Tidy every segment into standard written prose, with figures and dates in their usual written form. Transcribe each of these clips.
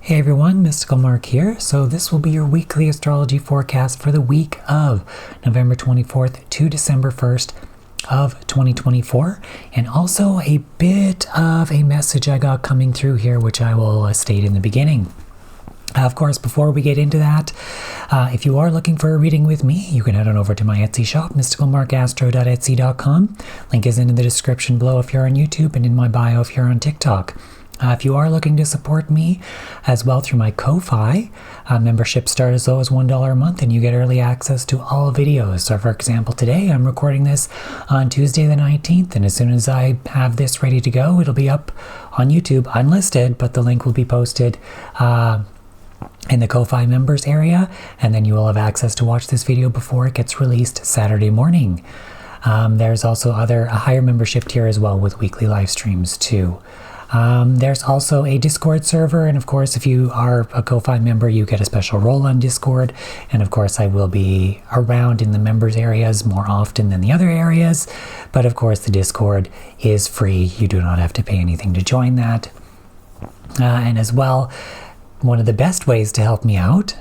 Hey everyone, Mystical Mark here. So this will be your weekly astrology forecast for the week of November 24th to December 1st of 2024, and also a bit of a message I got coming through here, which I will state in the beginning. Of course, before we get into that, if you are looking for a reading with me, you can head on over to my Etsy shop, mysticalmarkastro.etsy.com. Link is in the description below if you're on YouTube and in my bio if you're on TikTok. If you are looking to support me as well through my Ko-Fi, membership start as low as $1 a month and you get early access to all videos. So for example, today I'm recording this on Tuesday the 19th, and as soon as I have this ready to go, it'll be up on YouTube unlisted, but the link will be posted in the Ko-Fi members area, and then you will have access to watch this video before it gets released Saturday morning. There's also a higher membership tier as well with weekly live streams too. There's also a Discord server, and of course if you are a Ko-Fi member you get a special role on Discord, and of course I will be around in the members areas more often than the other areas, but of course the Discord is free. You do not have to pay anything to join that. And as well, one of the best ways to help me out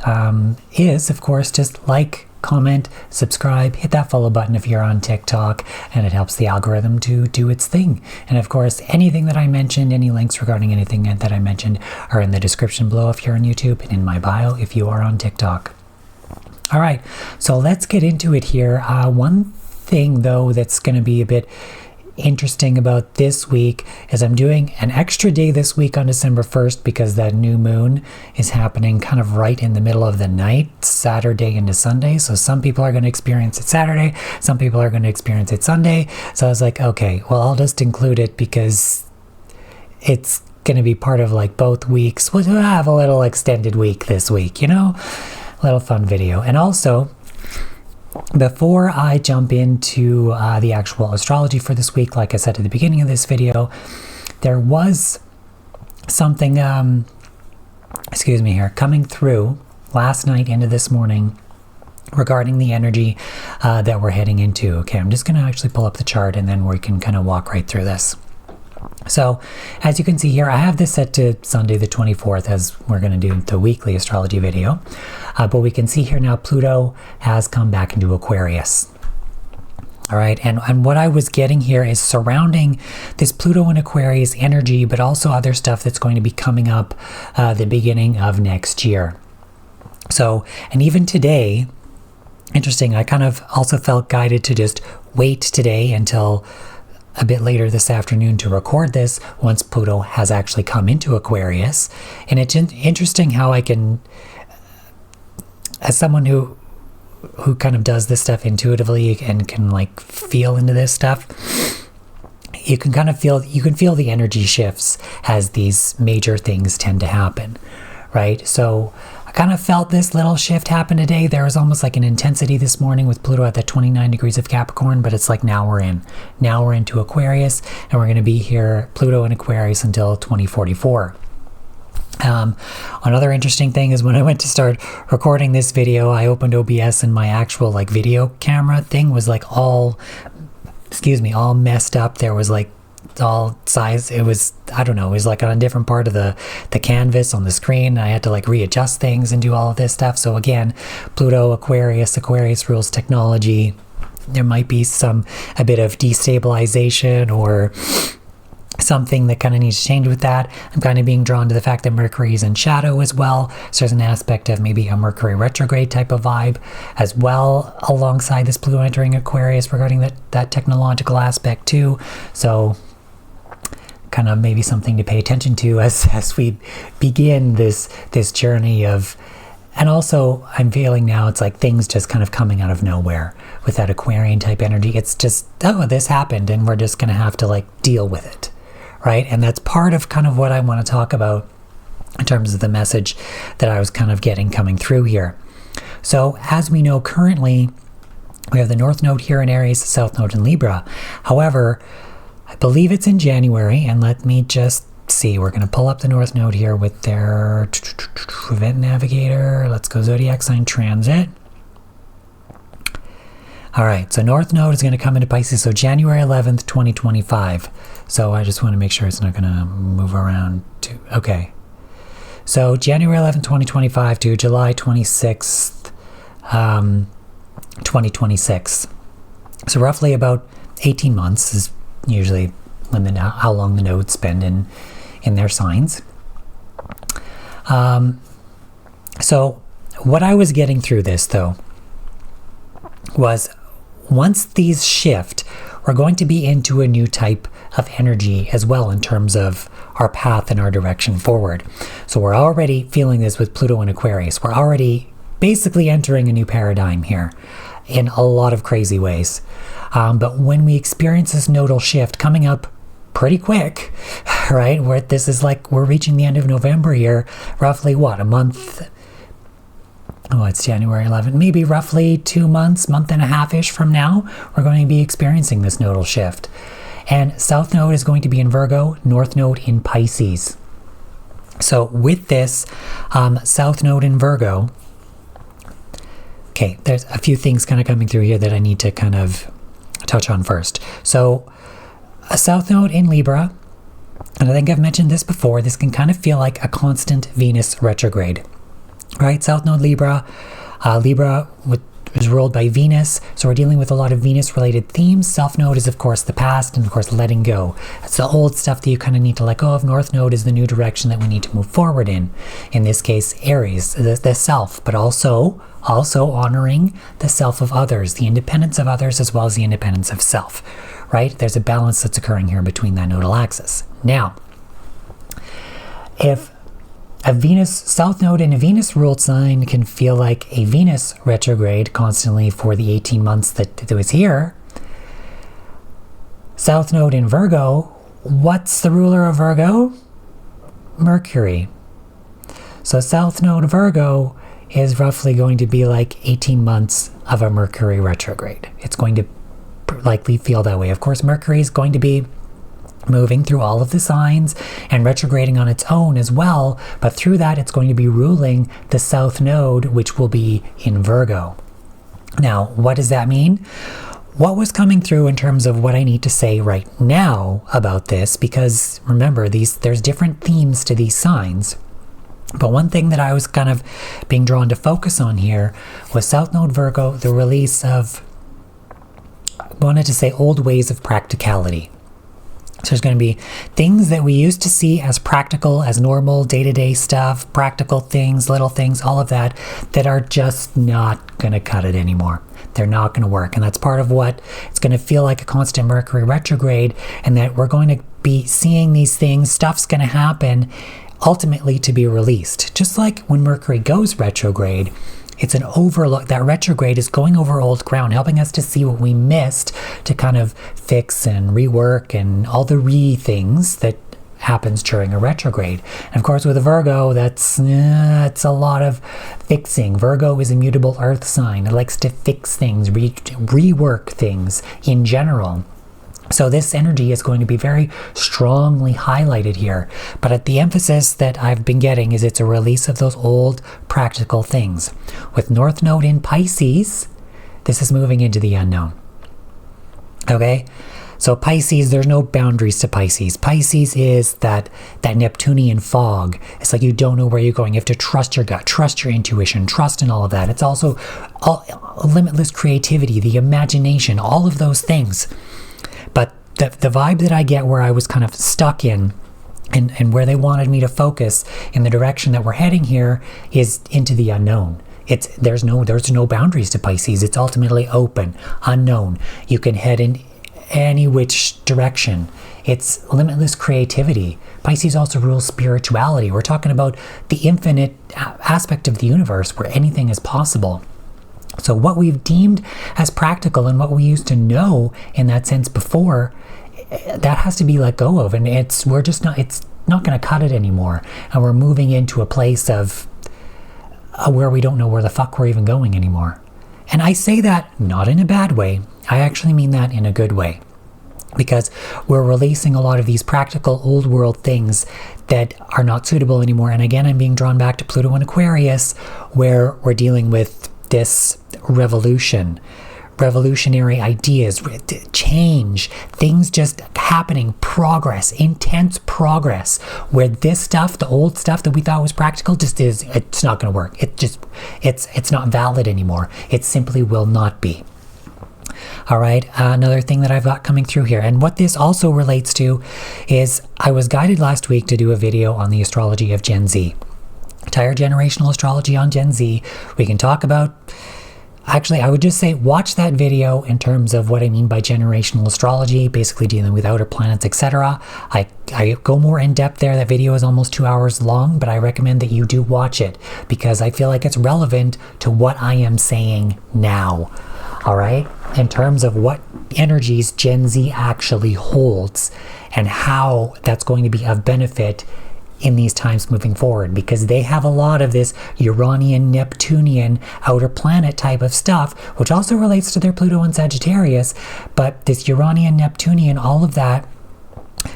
is of course just like, comment, subscribe, hit that follow button if you're on TikTok, and it helps the algorithm to do its thing. And of course, anything that I mentioned, any links regarding anything that I mentioned are in the description below if you're on YouTube, and in my bio if you are on TikTok. All right, so let's get into it here. One thing though that's going to be a bit interesting about this week is I'm doing an extra day this week on December 1st because that new moon is happening kind of right in the middle of the night, Saturday into Sunday. So some people are going to experience it Saturday, some people are going to experience it Sunday. So I was like, okay, well, I'll just include it because it's going to be part of like both weeks. We'll have a little extended week this week, you know, a little fun video. And also, before I jump into the actual astrology for this week, like I said at the beginning of this video, there was something, coming through last night into this morning regarding the energy that we're heading into. Okay, I'm just going to actually pull up the chart and then we can kind of walk right through this. So as you can see here, I have this set to Sunday the 24th as we're going to do the weekly astrology video. But we can see here now Pluto has come back into Aquarius. All right, and what I was getting here is surrounding this Pluto and Aquarius energy, but also other stuff that's going to be coming up the beginning of next year. So, and even today, interesting, I kind of also felt guided to just wait today until a bit later this afternoon to record this once Pluto has actually come into Aquarius. And it's interesting how I can, as someone who kind of does this stuff intuitively and can like feel into this stuff, you can feel the energy shifts as these major things tend to happen, right? So I kind of felt this little shift happen today. There was almost like an intensity this morning with Pluto at the 29 degrees of Capricorn, but it's like now we're into Aquarius, and we're going to be here, Pluto in Aquarius, until 2044. Another interesting thing is when I went to start recording this video, I opened OBS and my actual like video camera thing was like all messed up. There was like all size, it was, I don't know, it was like on a different part of the canvas on the screen. I had to like readjust things and do all of this stuff. So again, Pluto, Aquarius rules technology. There might be a bit of destabilization or something that kind of needs to change with that. I'm kind of being drawn to the fact that Mercury is in shadow as well. So there's an aspect of maybe a Mercury retrograde type of vibe as well alongside this Pluto entering Aquarius regarding that technological aspect too. So kind of maybe something to pay attention to as we begin this journey of, and also I'm feeling now it's like things just kind of coming out of nowhere with that Aquarian type energy. It's just, oh, this happened and we're just going to have to like deal with it, right? And that's part of kind of what I want to talk about in terms of the message that I was kind of getting coming through here. So as we know currently, we have the North Node here in Aries, the South Node in Libra. However, I believe it's in January, and let me just see. We're going to pull up the North Node here with their event navigator. Let's go zodiac sign transit. All right, so North Node is going to come into Pisces, so January 11th, 2025. So I just want to make sure it's not going to move around too. Okay. So January 11th, 2025 to July 26th, 2026. So roughly about 18 months is usually how long the nodes spend in their signs. So what I was getting through this, though, was once these shift, we're going to be into a new type of energy as well in terms of our path and our direction forward. So we're already feeling this with Pluto and Aquarius. We're already basically entering a new paradigm here in a lot of crazy ways. But when we experience this nodal shift coming up pretty quick, right? Where this is like we're reaching the end of November here, roughly a month. Oh, it's January 11th. Maybe roughly 2 months, month and a half-ish from now, we're going to be experiencing this nodal shift. And South Node is going to be in Virgo, North Node in Pisces. So with this South Node in Virgo, okay, there's a few things kind of coming through here that I need to kind of touch on first. So a South Node in Libra, and I think I've mentioned this before, this can kind of feel like a constant Venus retrograde, right? South Node Libra, Libra is ruled by Venus, so we're dealing with a lot of Venus-related themes. South Node is, of course, the past, and of course, letting go. It's the old stuff that you kind of need to let go of. North Node is the new direction that we need to move forward in this case, Aries, the self, but also honoring the self of others, the independence of others, as well as the independence of self, right? There's a balance that's occurring here between that nodal axis. Now, if a Venus South Node in a Venus-ruled sign can feel like a Venus retrograde constantly for the 18 months that it was here, South Node in Virgo, what's the ruler of Virgo? Mercury. So South Node Virgo is roughly going to be like 18 months of a Mercury retrograde. It's going to likely feel that way. Of course, Mercury is going to be moving through all of the signs and retrograding on its own as well, but through that it's going to be ruling the South Node, which will be in Virgo. Now, what does that mean? What was coming through in terms of what I need to say right now about this, because remember, there's different themes to these signs, but one thing that I was kind of being drawn to focus on here was South Node Virgo, the release of, I wanted to say, old ways of practicality. So there's going to be things that we used to see as practical, as normal, day-to-day stuff, practical things, little things, all of that are just not going to cut it anymore. They're not going to work. And that's part of what it's going to feel like a constant Mercury retrograde, and that we're going to be seeing these things, stuff's going to happen, ultimately to be released. Just like when Mercury goes retrograde, it's an overlook. That retrograde is going over old ground, helping us to see what we missed, to kind of fix and rework and all the things that happens during a retrograde. And of course, with a Virgo, it's a lot of fixing. Virgo is a mutable earth sign. It likes to fix things, rework things in general. So this energy is going to be very strongly highlighted here. But the emphasis that I've been getting is it's a release of those old practical things. With North Node in Pisces, this is moving into the unknown. Okay? So Pisces, there's no boundaries to Pisces. Pisces is that Neptunian fog. It's like you don't know where you're going. You have to trust your gut, trust your intuition, trust in all of that. It's also limitless creativity, the imagination, all of those things. But the vibe that I get where I was kind of stuck in and where they wanted me to focus in the direction that we're heading here is into the unknown. There's no boundaries to Pisces. It's ultimately open, unknown. You can head in any which direction. It's limitless creativity. Pisces also rules spirituality. We're talking about the infinite aspect of the universe where anything is possible. So what we've deemed as practical and what we used to know in that sense before, that has to be let go of, and it's not going to cut it anymore. And we're moving into a place of where we don't know where the fuck we're even going anymore. And I say that not in a bad way. I actually mean that in a good way, because we're releasing a lot of these practical old world things that are not suitable anymore. And again, I'm being drawn back to Pluto and Aquarius, where we're dealing with this revolution, revolutionary ideas, change, things just happening, progress, intense progress, where this stuff, the old stuff that we thought was practical, it's not going to work. It's not valid anymore. It simply will not be. All right, another thing that I've got coming through here, and what this also relates to is I was guided last week to do a video on the astrology of Gen Z. Entire generational astrology on Gen Z. We can talk about, actually, I would just say watch that video in terms of what I mean by generational astrology, basically dealing with outer planets, etc. I go more in depth there. That video is almost 2 hours long, but I recommend that you do watch it because I feel like it's relevant to what I am saying now. All right, in terms of what energies Gen Z actually holds and how that's going to be of benefit in these times moving forward, because they have a lot of this Uranian, Neptunian, outer planet type of stuff, which also relates to their Pluto and Sagittarius, but this Uranian, Neptunian, all of that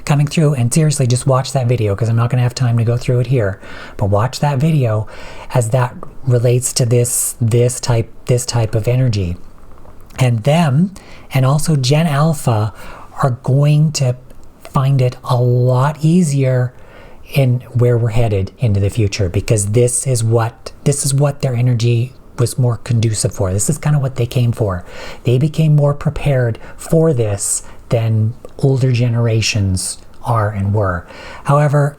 coming through. And seriously, just watch that video because I'm not going to have time to go through it here, but watch that video as that relates to this type of energy. And them, and also Gen Alpha, are going to find it a lot easier in where we're headed into the future, because this is what their energy was more conducive for. This is kind of what they came for. They became more prepared for this than older generations are and were. However,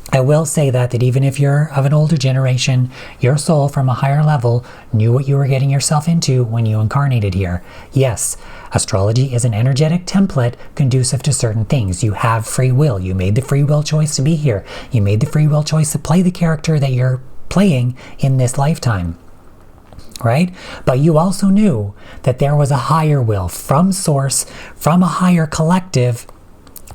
I will say that even if you're of an older generation, your soul from a higher level knew what you were getting yourself into when you incarnated here. Yes, astrology is an energetic template conducive to certain things. You have free will. You made the free will choice to be here. You made the free will choice to play the character that you're playing in this lifetime. Right? But you also knew that there was a higher will from source, from a higher collective,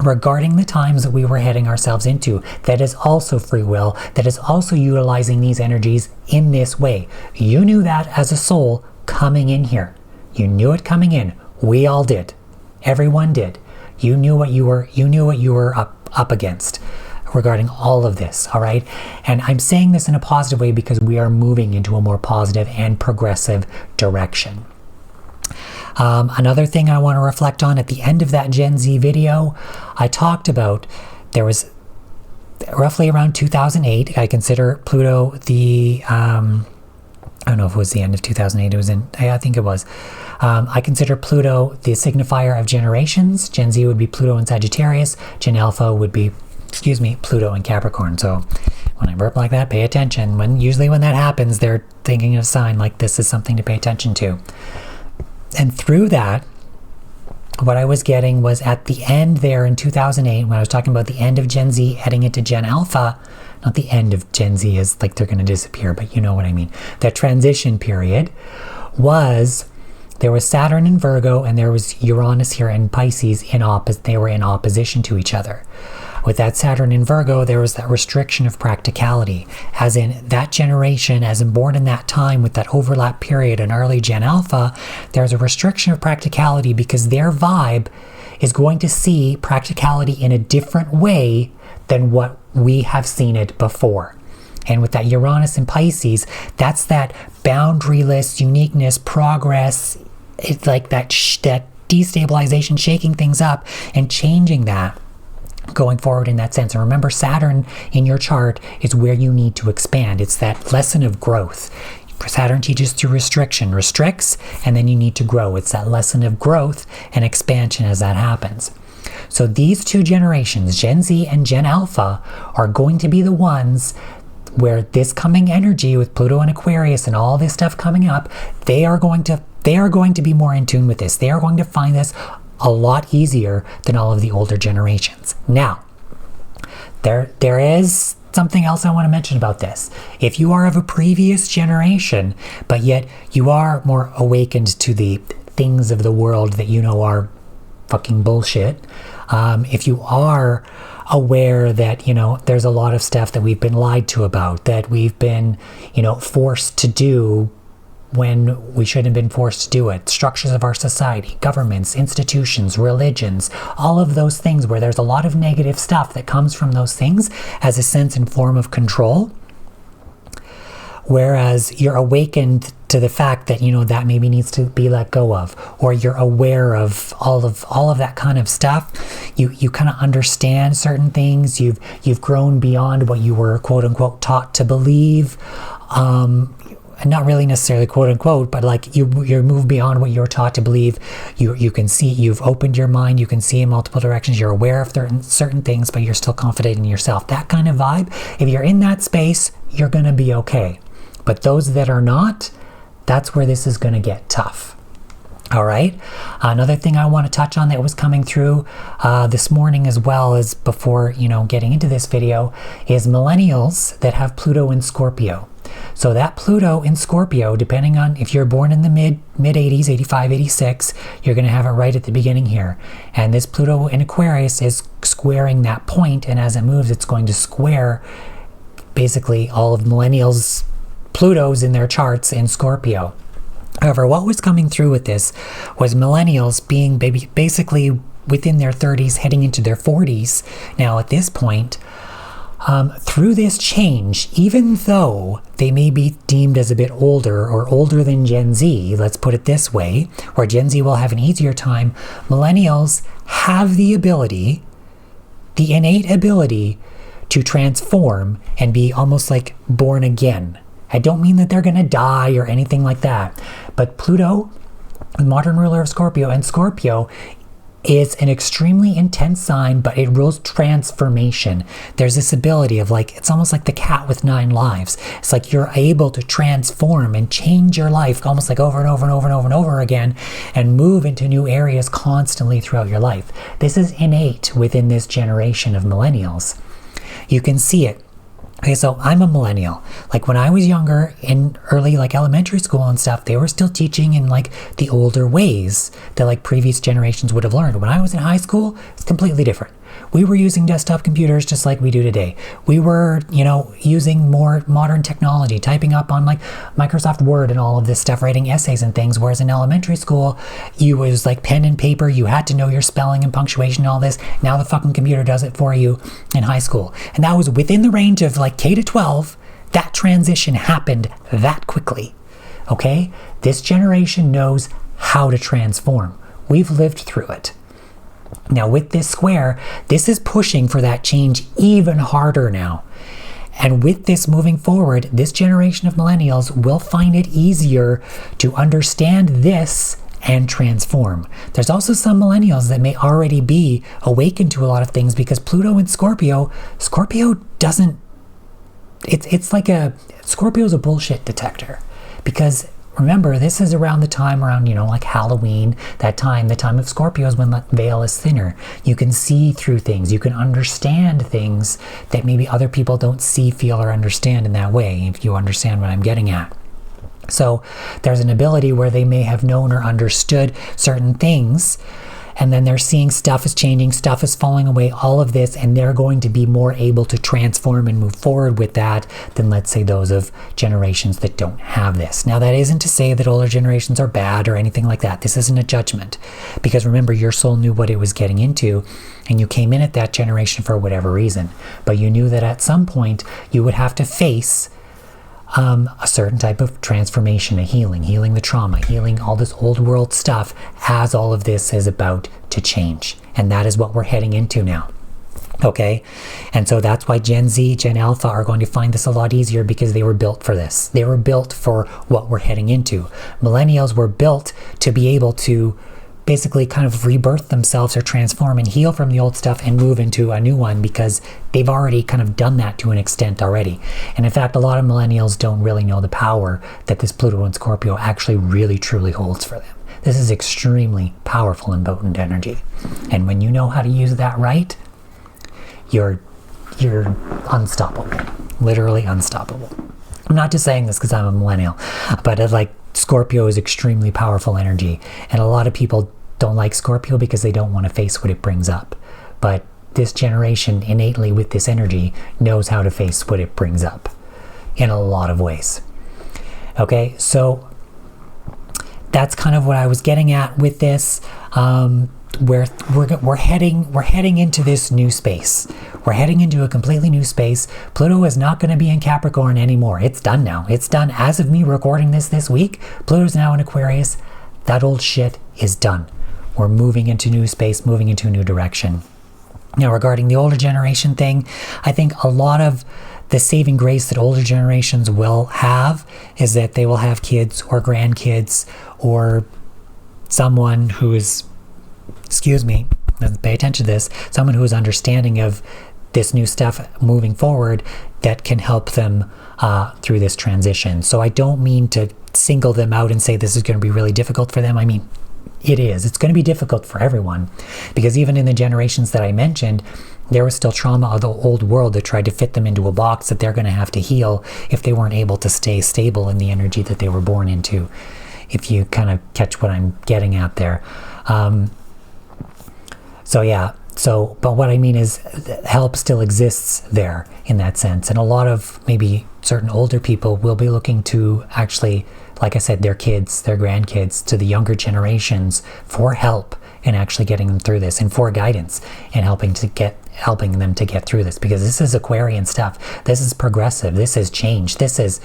regarding the times that we were heading ourselves into, that is also free will, that is also utilizing these energies in this way. You knew that as a soul coming in here. You knew it coming in. We all did. Everyone did. You knew what you were up against regarding all of this, all right? And I'm saying this in a positive way because we are moving into a more positive and progressive direction. Another thing I want to reflect on at the end of that Gen Z video, I talked about there was roughly around 2008. I consider Pluto I don't know if it was the end of 2008. It was I think it was. I consider Pluto the signifier of generations. Gen Z would be Pluto and Sagittarius. Gen Alpha would be, Pluto and Capricorn. So when I burp like that, pay attention. Usually when that happens, they're thinking of a sign like this is something to pay attention to. And through that, what I was getting was at the end there in 2008, when I was talking about the end of Gen Z heading into Gen Alpha, not the end of Gen Z is like they're going to disappear, but you know what I mean. That transition period there was Saturn in Virgo and there was Uranus here in Pisces they were in opposition to each other. With that Saturn in Virgo, there was that restriction of practicality, as in that generation, as in born in that time with that overlap period in early Gen Alpha, there's a restriction of practicality because their vibe is going to see practicality in a different way than what we have seen it before. And with that Uranus in Pisces, that's that boundaryless uniqueness, progress. It's like that destabilization, shaking things up and changing that. Going forward in that sense. And remember, Saturn in your chart is where you need to expand. It's that lesson of growth. Saturn teaches through restriction, restricts, and then you need to grow. It's that lesson of growth and expansion as that happens. So these two generations, Gen Z and Gen Alpha, are going to be the ones where this coming energy with Pluto and Aquarius and all this stuff coming up, they are going to be more in tune with this. They are going to find this a lot easier than all of the older generations. Now, there is something else I want to mention about this. If you are of a previous generation, but yet you are more awakened to the things of the world that you know are fucking bullshit, if you are aware that, there's a lot of stuff that we've been lied to about, that we've been, forced to do when we shouldn't have been forced to do it. Structures of our society, governments, institutions, religions, all of those things where there's a lot of negative stuff that comes from those things as a sense and form of control. Whereas you're awakened to the fact that, that maybe needs to be let go of, or you're aware of all of that kind of stuff. You kind of understand certain things. You've grown beyond what you were quote unquote taught to believe. And not really necessarily quote unquote, but like you're moved beyond what you're taught to believe. You can see, you've opened your mind, you can see in multiple directions, you're aware of certain things, but you're still confident in yourself. That kind of vibe, if you're in that space, you're going to be okay. But those that are not, that's where this is going to get tough. All right. Another thing I want to touch on that was coming through this morning, as well as before, getting into this video, is millennials that have Pluto in Scorpio. So that Pluto in Scorpio, depending on if you're born in the mid 80s, 85, 86, you're going to have it right at the beginning here. And this Pluto in Aquarius is squaring that point, and as it moves, it's going to square basically all of millennials' Plutos in their charts in Scorpio. However, what was coming through with this was millennials being basically within their 30s, heading into their 40s now at this point. Through this change, even though they may be deemed as a bit older or older than Gen Z, let's put it this way, where Gen Z will have an easier time, millennials have the ability, the innate ability to transform and be almost like born again. I don't mean that they're going to die or anything like that, but Pluto, the modern ruler of Scorpio, and Scorpio is an extremely intense sign, but it rules transformation. There's this ability of like, it's almost like the cat with 9 lives. It's like you're able to transform and change your life almost like over and over and over and over and over again, and move into new areas constantly throughout your life. This is innate within this generation of millennials. You can see it. Okay, so I'm a millennial. Like when I was younger, in early like elementary school and stuff, they were still teaching in like the older ways that like previous generations would have learned. When I was in high school, it's completely different. We were using desktop computers just like we do today. We were, using more modern technology, typing up on like Microsoft Word and all of this stuff, writing essays and things. Whereas in elementary school, you was like pen and paper. You had to know your spelling and punctuation and all this. Now the fucking computer does it for you in high school. And that was within the range of like K to 12. That transition happened that quickly. Okay? This generation knows how to transform. We've lived through it. Now with this square, this is pushing for that change even harder now. And with this moving forward, this generation of millennials will find it easier to understand this and transform. There's also some millennials that may already be awakened to a lot of things, because Pluto in Scorpio doesn't, it's like Scorpio's a bullshit detector. Because remember, this is around the time like Halloween, the time of Scorpio is when the veil is thinner. You can see through things. You can understand things that maybe other people don't see, feel, or understand in that way, if you understand what I'm getting at. So there's an ability where they may have known or understood certain things, and then they're seeing stuff is changing, stuff is falling away, all of this, and they're going to be more able to transform and move forward with that than, let's say, those of generations that don't have this. Now, that isn't to say that older generations are bad or anything like that. This isn't a judgment, because remember, your soul knew what it was getting into, and you came in at that generation for whatever reason. But you knew that at some point you would have to face a certain type of transformation, a healing the trauma, healing all this old world stuff, as all of this is about to change. And that is what we're heading into now. Okay? And so that's why Gen Z, Gen Alpha are going to find this a lot easier, because they were built for this. They were built for what we're heading into. Millennials were built to be able to basically kind of rebirth themselves or transform and heal from the old stuff and move into a new one, because they've already kind of done that to an extent already. And in fact, a lot of millennials don't really know the power that this Pluto and Scorpio actually really truly holds for them. This is extremely powerful and potent energy. And when you know how to use that right, you're unstoppable. Literally unstoppable. I'm not just saying this because I'm a millennial, but Scorpio is extremely powerful energy, and a lot of people don't like Scorpio because they don't want to face what it brings up. But this generation innately with this energy knows how to face what it brings up in a lot of ways. Okay, so that's kind of what I was getting at with this. we're heading into this new space. We're heading into a completely new space. Pluto is not going to be in Capricorn anymore. It's done now. It's done as of me recording this week. Pluto's now in Aquarius. That old shit is done. We're moving into new space, moving into a new direction. Now, regarding the older generation thing, I think a lot of the saving grace that older generations will have is that they will have kids or grandkids or someone who is, pay attention to this, someone who is understanding of this new stuff moving forward that can help them through this transition. So I don't mean to single them out and say this is going to be really difficult for them. I mean, it is. It's going to be difficult for everyone, because even in the generations that I mentioned, there was still trauma of the old world that tried to fit them into a box that they're going to have to heal if they weren't able to stay stable in the energy that they were born into, if you kind of catch what I'm getting at there. But what I mean is help still exists there in that sense. And a lot of maybe certain older people will be looking to actually, like I said, their kids, their grandkids, to the younger generations for help in actually getting them through this, and for guidance and helping them to get through this, because this is Aquarian stuff. This is progressive. This is change. This is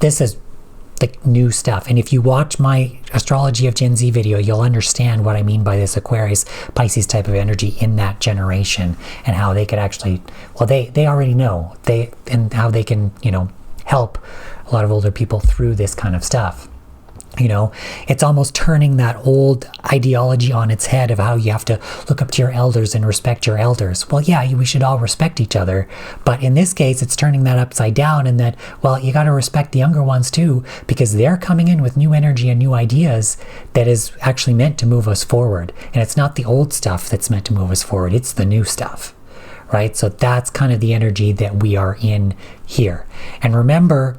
the new stuff. And if you watch my Astrology of Gen Z video, you'll understand what I mean by this Aquarius Pisces type of energy in that generation, and how they could actually, well, they already know, and how they can, help a lot of older people through this kind of stuff. It's almost turning that old ideology on its head of how you have to look up to your elders and respect your elders. Well, yeah, we should all respect each other. But in this case, it's turning that upside down, and that, well, you got to respect the younger ones too, because they're coming in with new energy and new ideas that is actually meant to move us forward. And it's not the old stuff that's meant to move us forward. It's the new stuff, right? So that's kind of the energy that we are in here. And remember,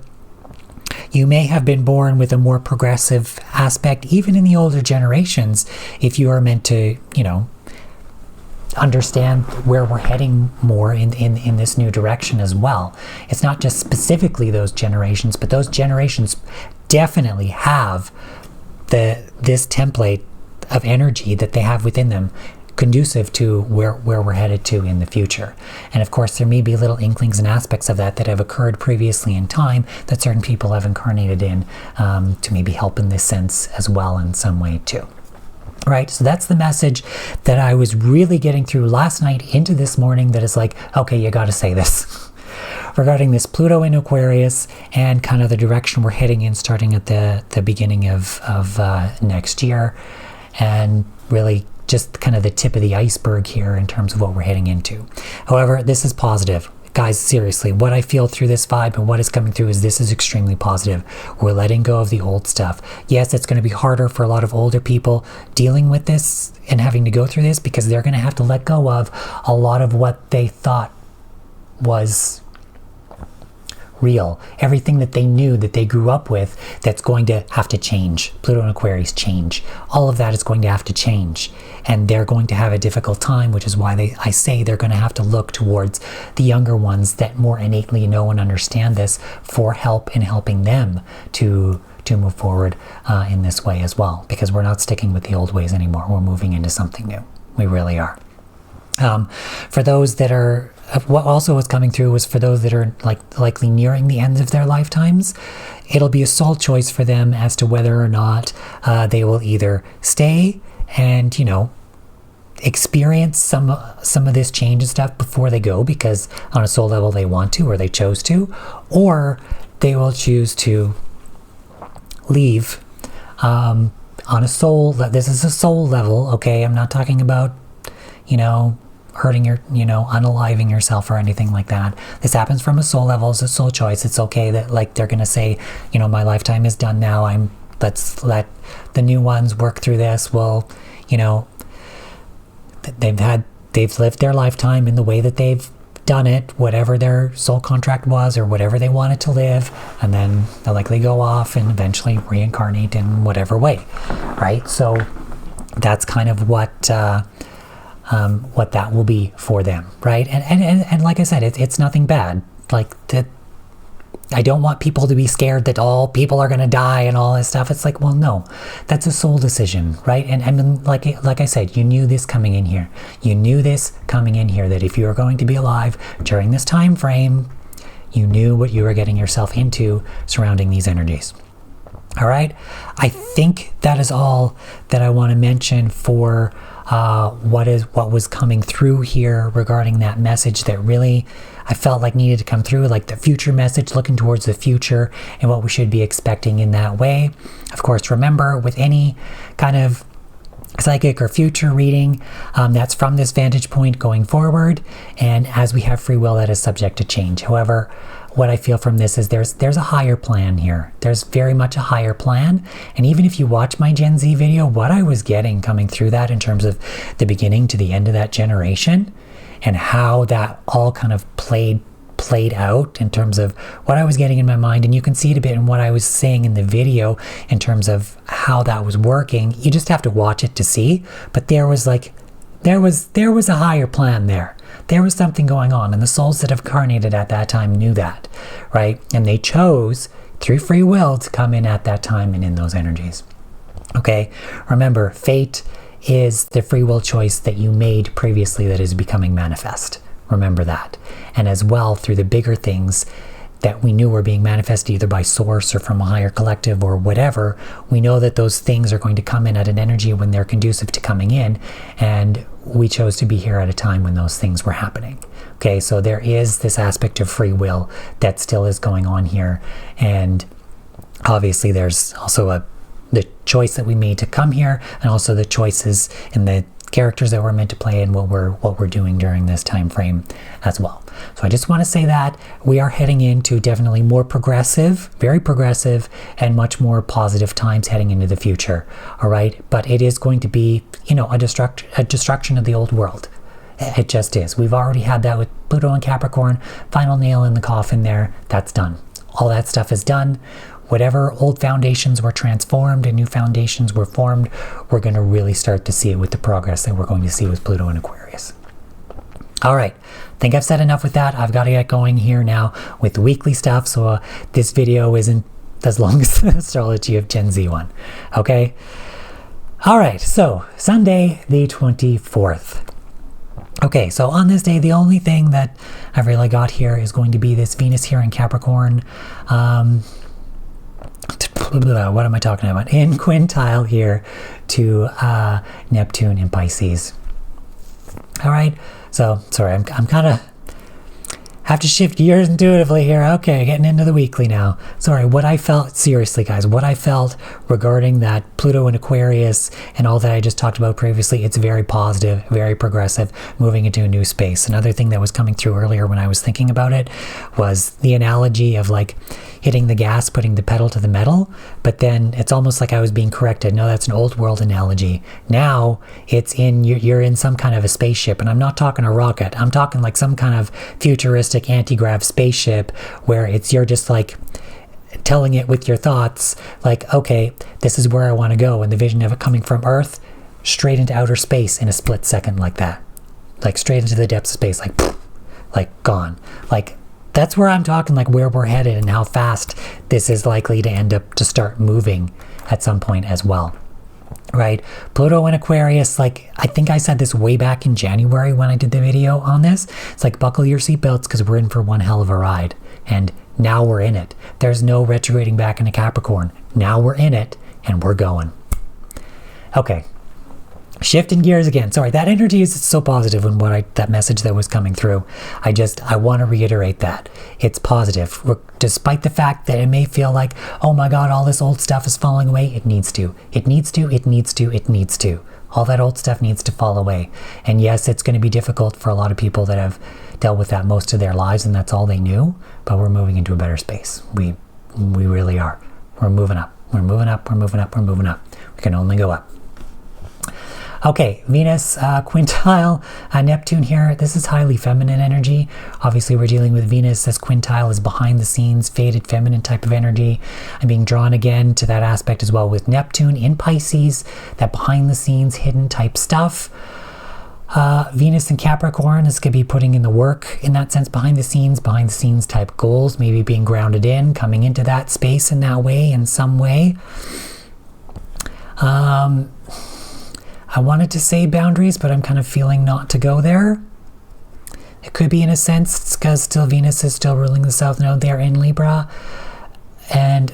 you may have been born with a more progressive aspect, even in the older generations, if you are meant to, understand where we're heading more in this new direction as well. It's not just specifically those generations, but those generations definitely have this template of energy that they have within them, conducive to where we're headed to in the future. And of course, there may be little inklings and aspects of that have occurred previously in time that certain people have incarnated in to maybe help in this sense as well in some way too. Right, so that's the message that I was really getting through last night into this morning, that is like, okay, you got to say this. Regarding this Pluto in Aquarius and kind of the direction we're heading in starting at the beginning of next year, and really just kind of the tip of the iceberg here in terms of what we're heading into. However, this is positive. Guys, seriously, what I feel through this vibe and what is coming through is this is extremely positive. We're letting go of the old stuff. Yes, it's going to be harder for a lot of older people dealing with this and having to go through this, because they're going to have to let go of a lot of what they thought was real. Everything that they knew, that they grew up with, that's going to have to change. Pluto and Aquarius change. All of that is going to have to change. And they're going to have a difficult time, which is why I say they're going to have to look towards the younger ones that more innately know and understand this for help in helping them to move forward in this way as well. Because we're not sticking with the old ways anymore. We're moving into something new. We really are. For those that are, what also was coming through was for those that are likely nearing the end of their lifetimes, it'll be a soul choice for them as to whether or not they will either stay and, experience some of this change and stuff before they go, because on a soul level they want to, or they chose to, or they will choose to leave on a soul. This is a soul level, okay? I'm not talking about, hurting your, unaliving yourself or anything like that. This happens from a soul level. It's a soul choice. It's okay that they're going to say, my lifetime is done now. Let's let the new ones work through this. Well, they've lived their lifetime in the way that they've done it, whatever their soul contract was or whatever they wanted to live, and then they'll likely go off and eventually reincarnate in whatever way, right? So that's kind of what that will be for them, right? And like I said, it's nothing bad. I don't want people to be scared that all people are going to die and all this stuff. It's like, well, no, that's a soul decision, right? And I mean, like I said, you knew this coming in here. You knew this coming in here, that if you were going to be alive during this time frame, you knew what you were getting yourself into surrounding these energies. All right. I think that is all that I want to mention for what was coming through here regarding that message that really I felt like needed to come through, like the future message, looking towards the future and what we should be expecting in that way. Of course, remember, with any kind of psychic or future reading, that's from this vantage point going forward, and as we have free will, that is subject to change. However, what I feel from this is there's a higher plan here. There's very much a higher plan, and even if you watch my Gen Z video, what I was getting coming through that in terms of the beginning to the end of that generation and how that all kind of played out in terms of what I was getting in my mind, and you can see it a bit in what I was saying in the video in terms of how that was working. You just have to watch it to see, but there was a higher plan there. There was something going on, and the souls that have incarnated at that time knew that, right? And they chose through free will to come in at that time and in those energies. Okay, remember, fate is the free will choice that you made previously that is becoming manifest. Remember that. And as well, through the bigger things that we knew were being manifested either by source or from a higher collective or whatever, we know that those things are going to come in at an energy when they're conducive to coming in, and we chose to be here at a time when those things were happening. Okay, so there is this aspect of free will that still is going on here, and obviously there's also the choice that we made to come here, and also the choices and the characters that we're meant to play and what we're doing during this time frame as well. So I just want to say that we are heading into definitely more progressive, very progressive, and much more positive times heading into the future. All right, but it is going to be, a destruction of the old world. It just is. We've already had that with Pluto and Capricorn. Final nail in the coffin there. That's done. All that stuff is done. Whatever old foundations were transformed and new foundations were formed, we're going to really start to see it with the progress that we're going to see with Pluto and Aquarius. All right, I think I've said enough with that. I've got to get going here now with the weekly stuff, so this video isn't as long as the Astrology of Gen Z one. Okay? All right, so Sunday the 24th. Okay, so on this day, the only thing that I've really got here is going to be this Venus here in Capricorn. What am I talking about? In quintile here to Neptune in Pisces. All right, so sorry, I'm kind of have to shift gears intuitively here. Okay, getting into the weekly now. Sorry, what I felt, seriously guys, what I felt regarding that Pluto and Aquarius and all that I just talked about previously, it's very positive, very progressive, moving into a new space. Another thing that was coming through earlier when I was thinking about it was the analogy of like hitting the gas, putting the pedal to the metal, but then it's almost like I was being corrected. No, that's an old world analogy. Now it's you're in some kind of a spaceship, and I'm not talking a rocket. I'm talking like some kind of futuristic anti-grav spaceship where you're just like telling it with your thoughts, like, okay, this is where I want to go, and the vision of it coming from Earth straight into outer space in a split second, like that, like straight into the depths of space, like gone, like. That's where I'm talking, like where we're headed and how fast this is likely to end up to start moving at some point as well, right? Pluto and Aquarius, like I think I said this way back in January when I did the video on this. It's like buckle your seatbelts because we're in for one hell of a ride. And now we're in it. There's no retrograding back into Capricorn. Now we're in it and we're going. Okay. Shifting gears again. Sorry, that energy is so positive in that message that was coming through. I want to reiterate that. It's positive. Despite the fact that it may feel like, oh my God, all this old stuff is falling away. It needs to. It needs to. It needs to. It needs to. All that old stuff needs to fall away. And yes, it's going to be difficult for a lot of people that have dealt with that most of their lives, and that's all they knew. But we're moving into a better space. We really are. We're moving up. We're moving up. We're moving up. We're moving up. We can only go up. Okay, Venus, quintile, Neptune here. This is highly feminine energy. Obviously, we're dealing with Venus as quintile is behind the scenes, faded feminine type of energy. I'm being drawn again to that aspect as well with Neptune in Pisces, that behind the scenes hidden type stuff. Venus in Capricorn, this could be putting in the work in that sense, behind the scenes type goals, maybe being grounded in, coming into that space in that way, in some way. I wanted to say boundaries, but I'm kind of feeling not to go there. It could be in a sense because still Venus is still ruling the South Node there in Libra, and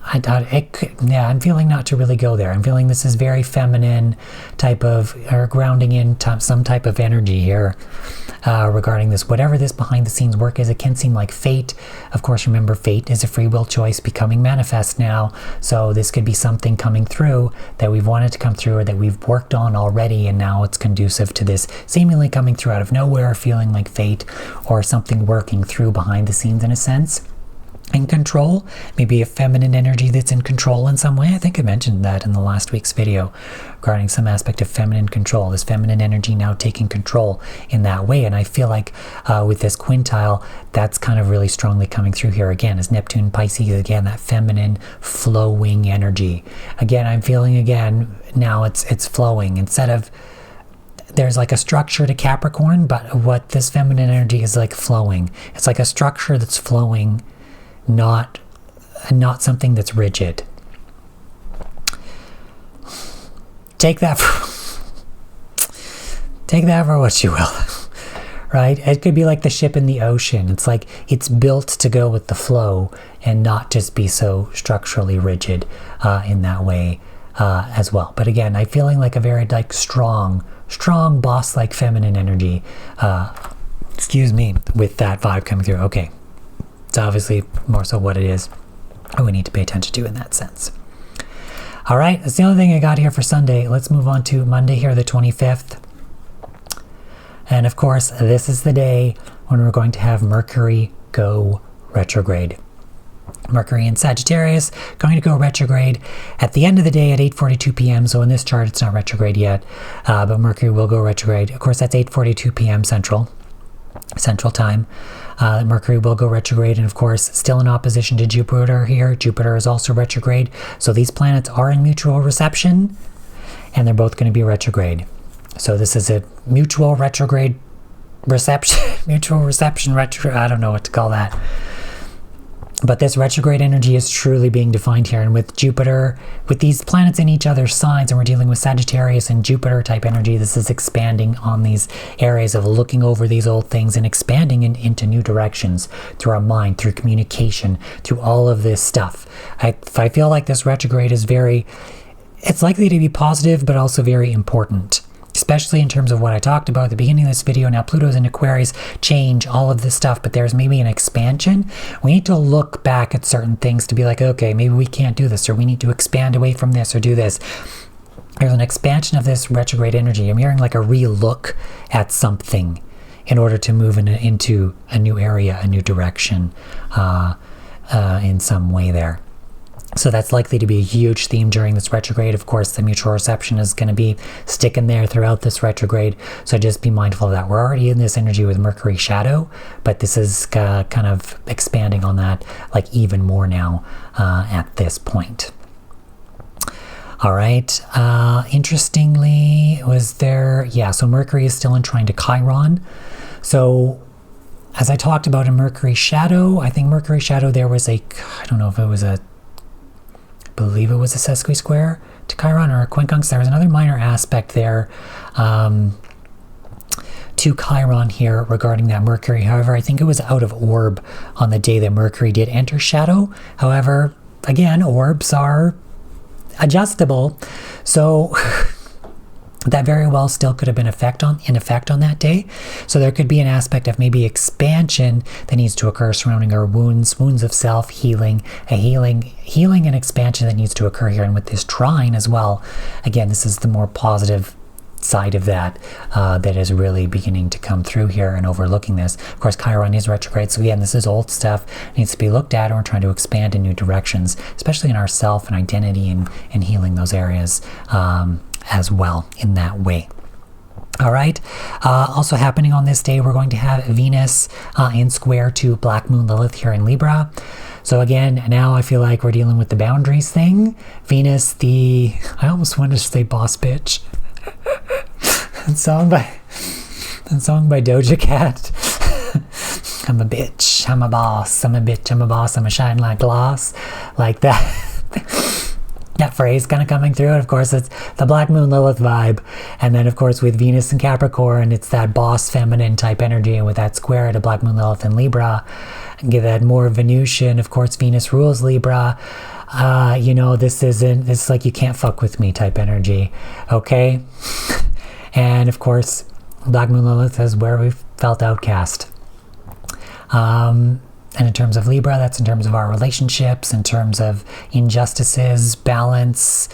I doubt it could, yeah, I'm feeling not to really go there. I'm feeling this is very feminine type of, or grounding in some type of energy here regarding this. Whatever this behind the scenes work is, it can seem like fate. Of course, remember, fate is a free will choice becoming manifest now. So this could be something coming through that we've wanted to come through or that we've worked on already, and now it's conducive to this seemingly coming through out of nowhere, feeling like fate or something working through behind the scenes in a sense. In control, maybe a feminine energy that's in control in some way. I think I mentioned that in the last week's video regarding some aspect of feminine control, this feminine energy now taking control in that way. And I feel like with this quintile, that's kind of really strongly coming through here again, as Neptune, Pisces, again, that feminine flowing energy. Again, I'm feeling again, now it's flowing instead of, there's like a structure to Capricorn, but what this feminine energy is like flowing. It's like a structure that's flowing, not something that's rigid. Take that for what you will, right? It could be like the ship in the ocean. It's like it's built to go with the flow and not just be so structurally rigid in that way as well. But again, I'm feeling like a very like strong boss-like feminine energy. Excuse me, with that vibe coming through. Okay. It's obviously more so what it is we need to pay attention to in that sense. All right, that's the only thing I got here for Sunday. Let's move on to Monday here, the 25th. And of course, this is the day when we're going to have Mercury go retrograde. Mercury in Sagittarius going to go retrograde at the end of the day at 8:42 p.m. So in this chart, it's not retrograde yet, but Mercury will go retrograde. Of course, that's 8:42 p.m. Central Time. Mercury will go retrograde, and of course still in opposition to Jupiter here. Jupiter is also retrograde, so these planets are in mutual reception, and they're both going to be retrograde. So this is a mutual retrograde reception, I don't know what to call that. But this retrograde energy is truly being defined here. And with Jupiter, with these planets in each other's signs, and we're dealing with Sagittarius and Jupiter type energy, this is expanding on these areas of looking over these old things and expanding into new directions through our mind, through communication, through all of this stuff. I feel like this retrograde is it's likely to be positive, but also very important. Especially in terms of what I talked about at the beginning of this video. Now Pluto's in Aquarius, change, all of this stuff, but there's maybe an expansion. We need to look back at certain things to be like, okay, maybe we can't do this, or we need to expand away from this or do this. There's an expansion of this retrograde energy. I'm hearing like a re-look at something in order to move into a new area, a new direction in some way there. So that's likely to be a huge theme during this retrograde. Of course, the mutual reception is going to be sticking there throughout this retrograde. So just be mindful of that. We're already in this energy with Mercury shadow, but this is kind of expanding on that like even more now at this point. All right. Interestingly, so Mercury is still in trine to Chiron. So as I talked about in Mercury shadow, I think Mercury shadow there was I don't know if it was believe it was a sesqui-square to Chiron or a quincunx. There was another minor aspect there to Chiron here regarding that Mercury. However, I think it was out of orb on the day that Mercury did enter shadow. However, again, orbs are adjustable, so that very well still could have been in effect on that day. So there could be an aspect of maybe expansion that needs to occur surrounding our wounds of self, healing and expansion that needs to occur here. And with this trine as well, again, this is the more positive side of that that is really beginning to come through here and overlooking this. Of course, Chiron is retrograde, so again, this is old stuff, needs to be looked at, and we're trying to expand in new directions, especially in our self and identity and healing those areas as well in that way. All right. Also happening on this day, we're going to have Venus in square to Black Moon Lilith here in Libra. So again, now I feel like we're dealing with the boundaries thing. Venus, I almost wanted to say boss bitch. song by Doja Cat. I'm a bitch, I'm a boss, I'm a bitch, I'm a boss, I'm a shine like glass. Like that. That phrase kind of coming through. And of course, it's the Black Moon Lilith vibe. And then, of course, with Venus and Capricorn, it's that boss feminine type energy. And with that square to Black Moon Lilith and Libra, and give that more Venusian. Of course, Venus rules Libra. This is like you can't fuck with me type energy. Okay? And of course, Black Moon Lilith is where we felt outcast. And in terms of Libra, that's in terms of our relationships, in terms of injustices, balance.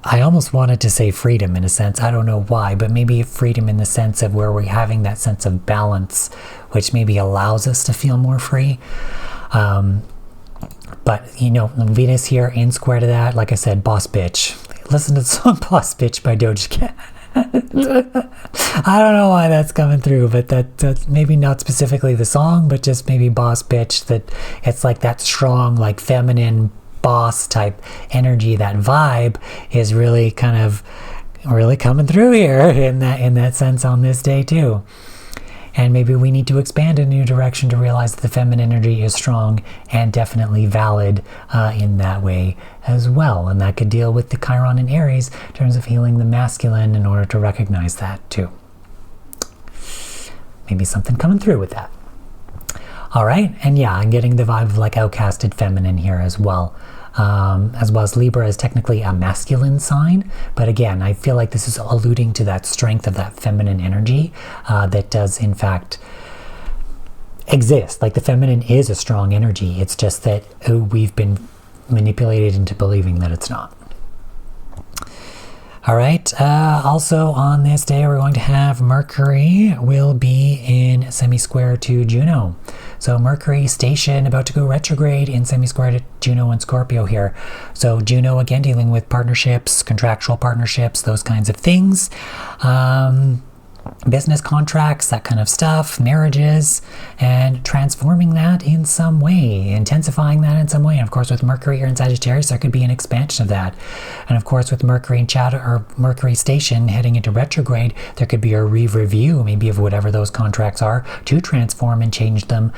I almost wanted to say freedom in a sense. I don't know why, but maybe freedom in the sense of where we're having that sense of balance, which maybe allows us to feel more free. But, Venus here in square to that, like I said, boss bitch. Listen to the song Boss Bitch by Doja Cat. I don't know why that's coming through, but that's maybe not specifically the song, but just maybe boss bitch, that it's like that strong, like feminine boss type energy. That vibe is really kind of really coming through here in that sense on this day too. And maybe we need to expand in a new direction to realize that the feminine energy is strong and definitely valid in that way as well. And that could deal with the Chiron and Aries in terms of healing the masculine in order to recognize that too. Maybe something coming through with that. All right. And yeah, I'm getting the vibe of like outcasted feminine here as well. As well as Libra is technically a masculine sign. But again, I feel like this is alluding to that strength of that feminine energy that does in fact exist. Like the feminine is a strong energy. It's just that we've been manipulated into believing that it's not. All right. Also on this day, we're going to have Mercury will be in semi-square to Juno. So Mercury station about to go retrograde in semi-square to Juno and Scorpio here. So Juno, again, dealing with partnerships, contractual partnerships, those kinds of things. Business contracts, that kind of stuff, marriages, and transforming that in some way, intensifying that in some way. And of course, with Mercury here in Sagittarius, there could be an expansion of that. And of course, with Mercury in Mercury station heading into retrograde, there could be a review, maybe of whatever those contracts are, to transform and change them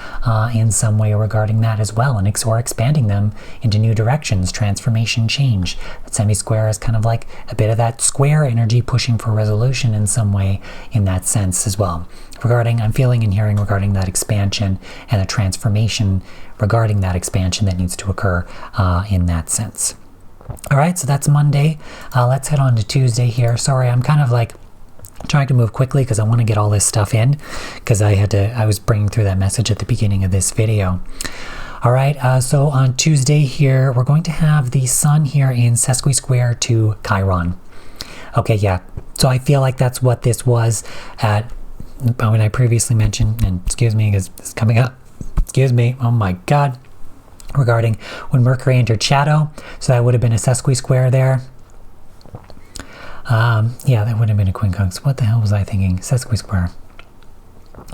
in some way regarding that as well, and or expanding them into new directions, transformation, change. That semi-square is kind of like a bit of that square energy pushing for resolution in some way in that sense as well. I'm feeling and hearing regarding that expansion and a transformation regarding that expansion that needs to occur in that sense. All right, so that's Monday. Let's head on to Tuesday here. Sorry, I'm kind of like trying to move quickly because I want to get all this stuff in because I was bringing through that message at the beginning of this video. All right, so on Tuesday here, we're going to have the Sun here in sesqui-square to Chiron. Okay, yeah. So I feel like that's what this was at when I previously mentioned, and excuse me because it's coming up. Excuse me. Oh my God. Regarding when Mercury entered shadow. So that would have been a sesqui-square there. Yeah, that would have been a quincunx. What the hell was I thinking? Sesqui-square.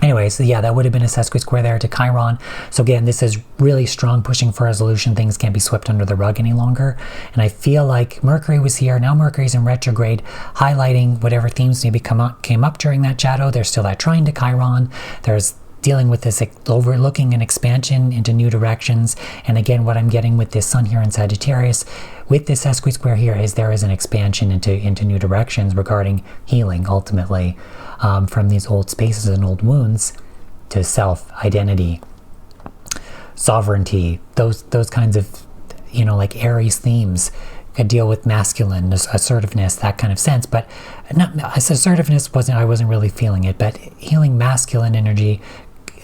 Anyway, so yeah, that would have been a sesqui-square there to Chiron. So again, this is really strong pushing for resolution. Things can't be swept under the rug any longer. And I feel like Mercury was here. Now Mercury's in retrograde, highlighting whatever themes maybe came up during that shadow. There's still that trine to Chiron. There's dealing with this overlooking and expansion into new directions. And again, what I'm getting with this Sun here in Sagittarius, with this sesqui-square here, is there is an expansion into new directions regarding healing, ultimately, from these old spaces and old wounds to self-identity, sovereignty, those kinds of, like Aries themes could deal with masculine, assertiveness, that kind of sense. But assertiveness I wasn't really feeling it, but healing masculine energy,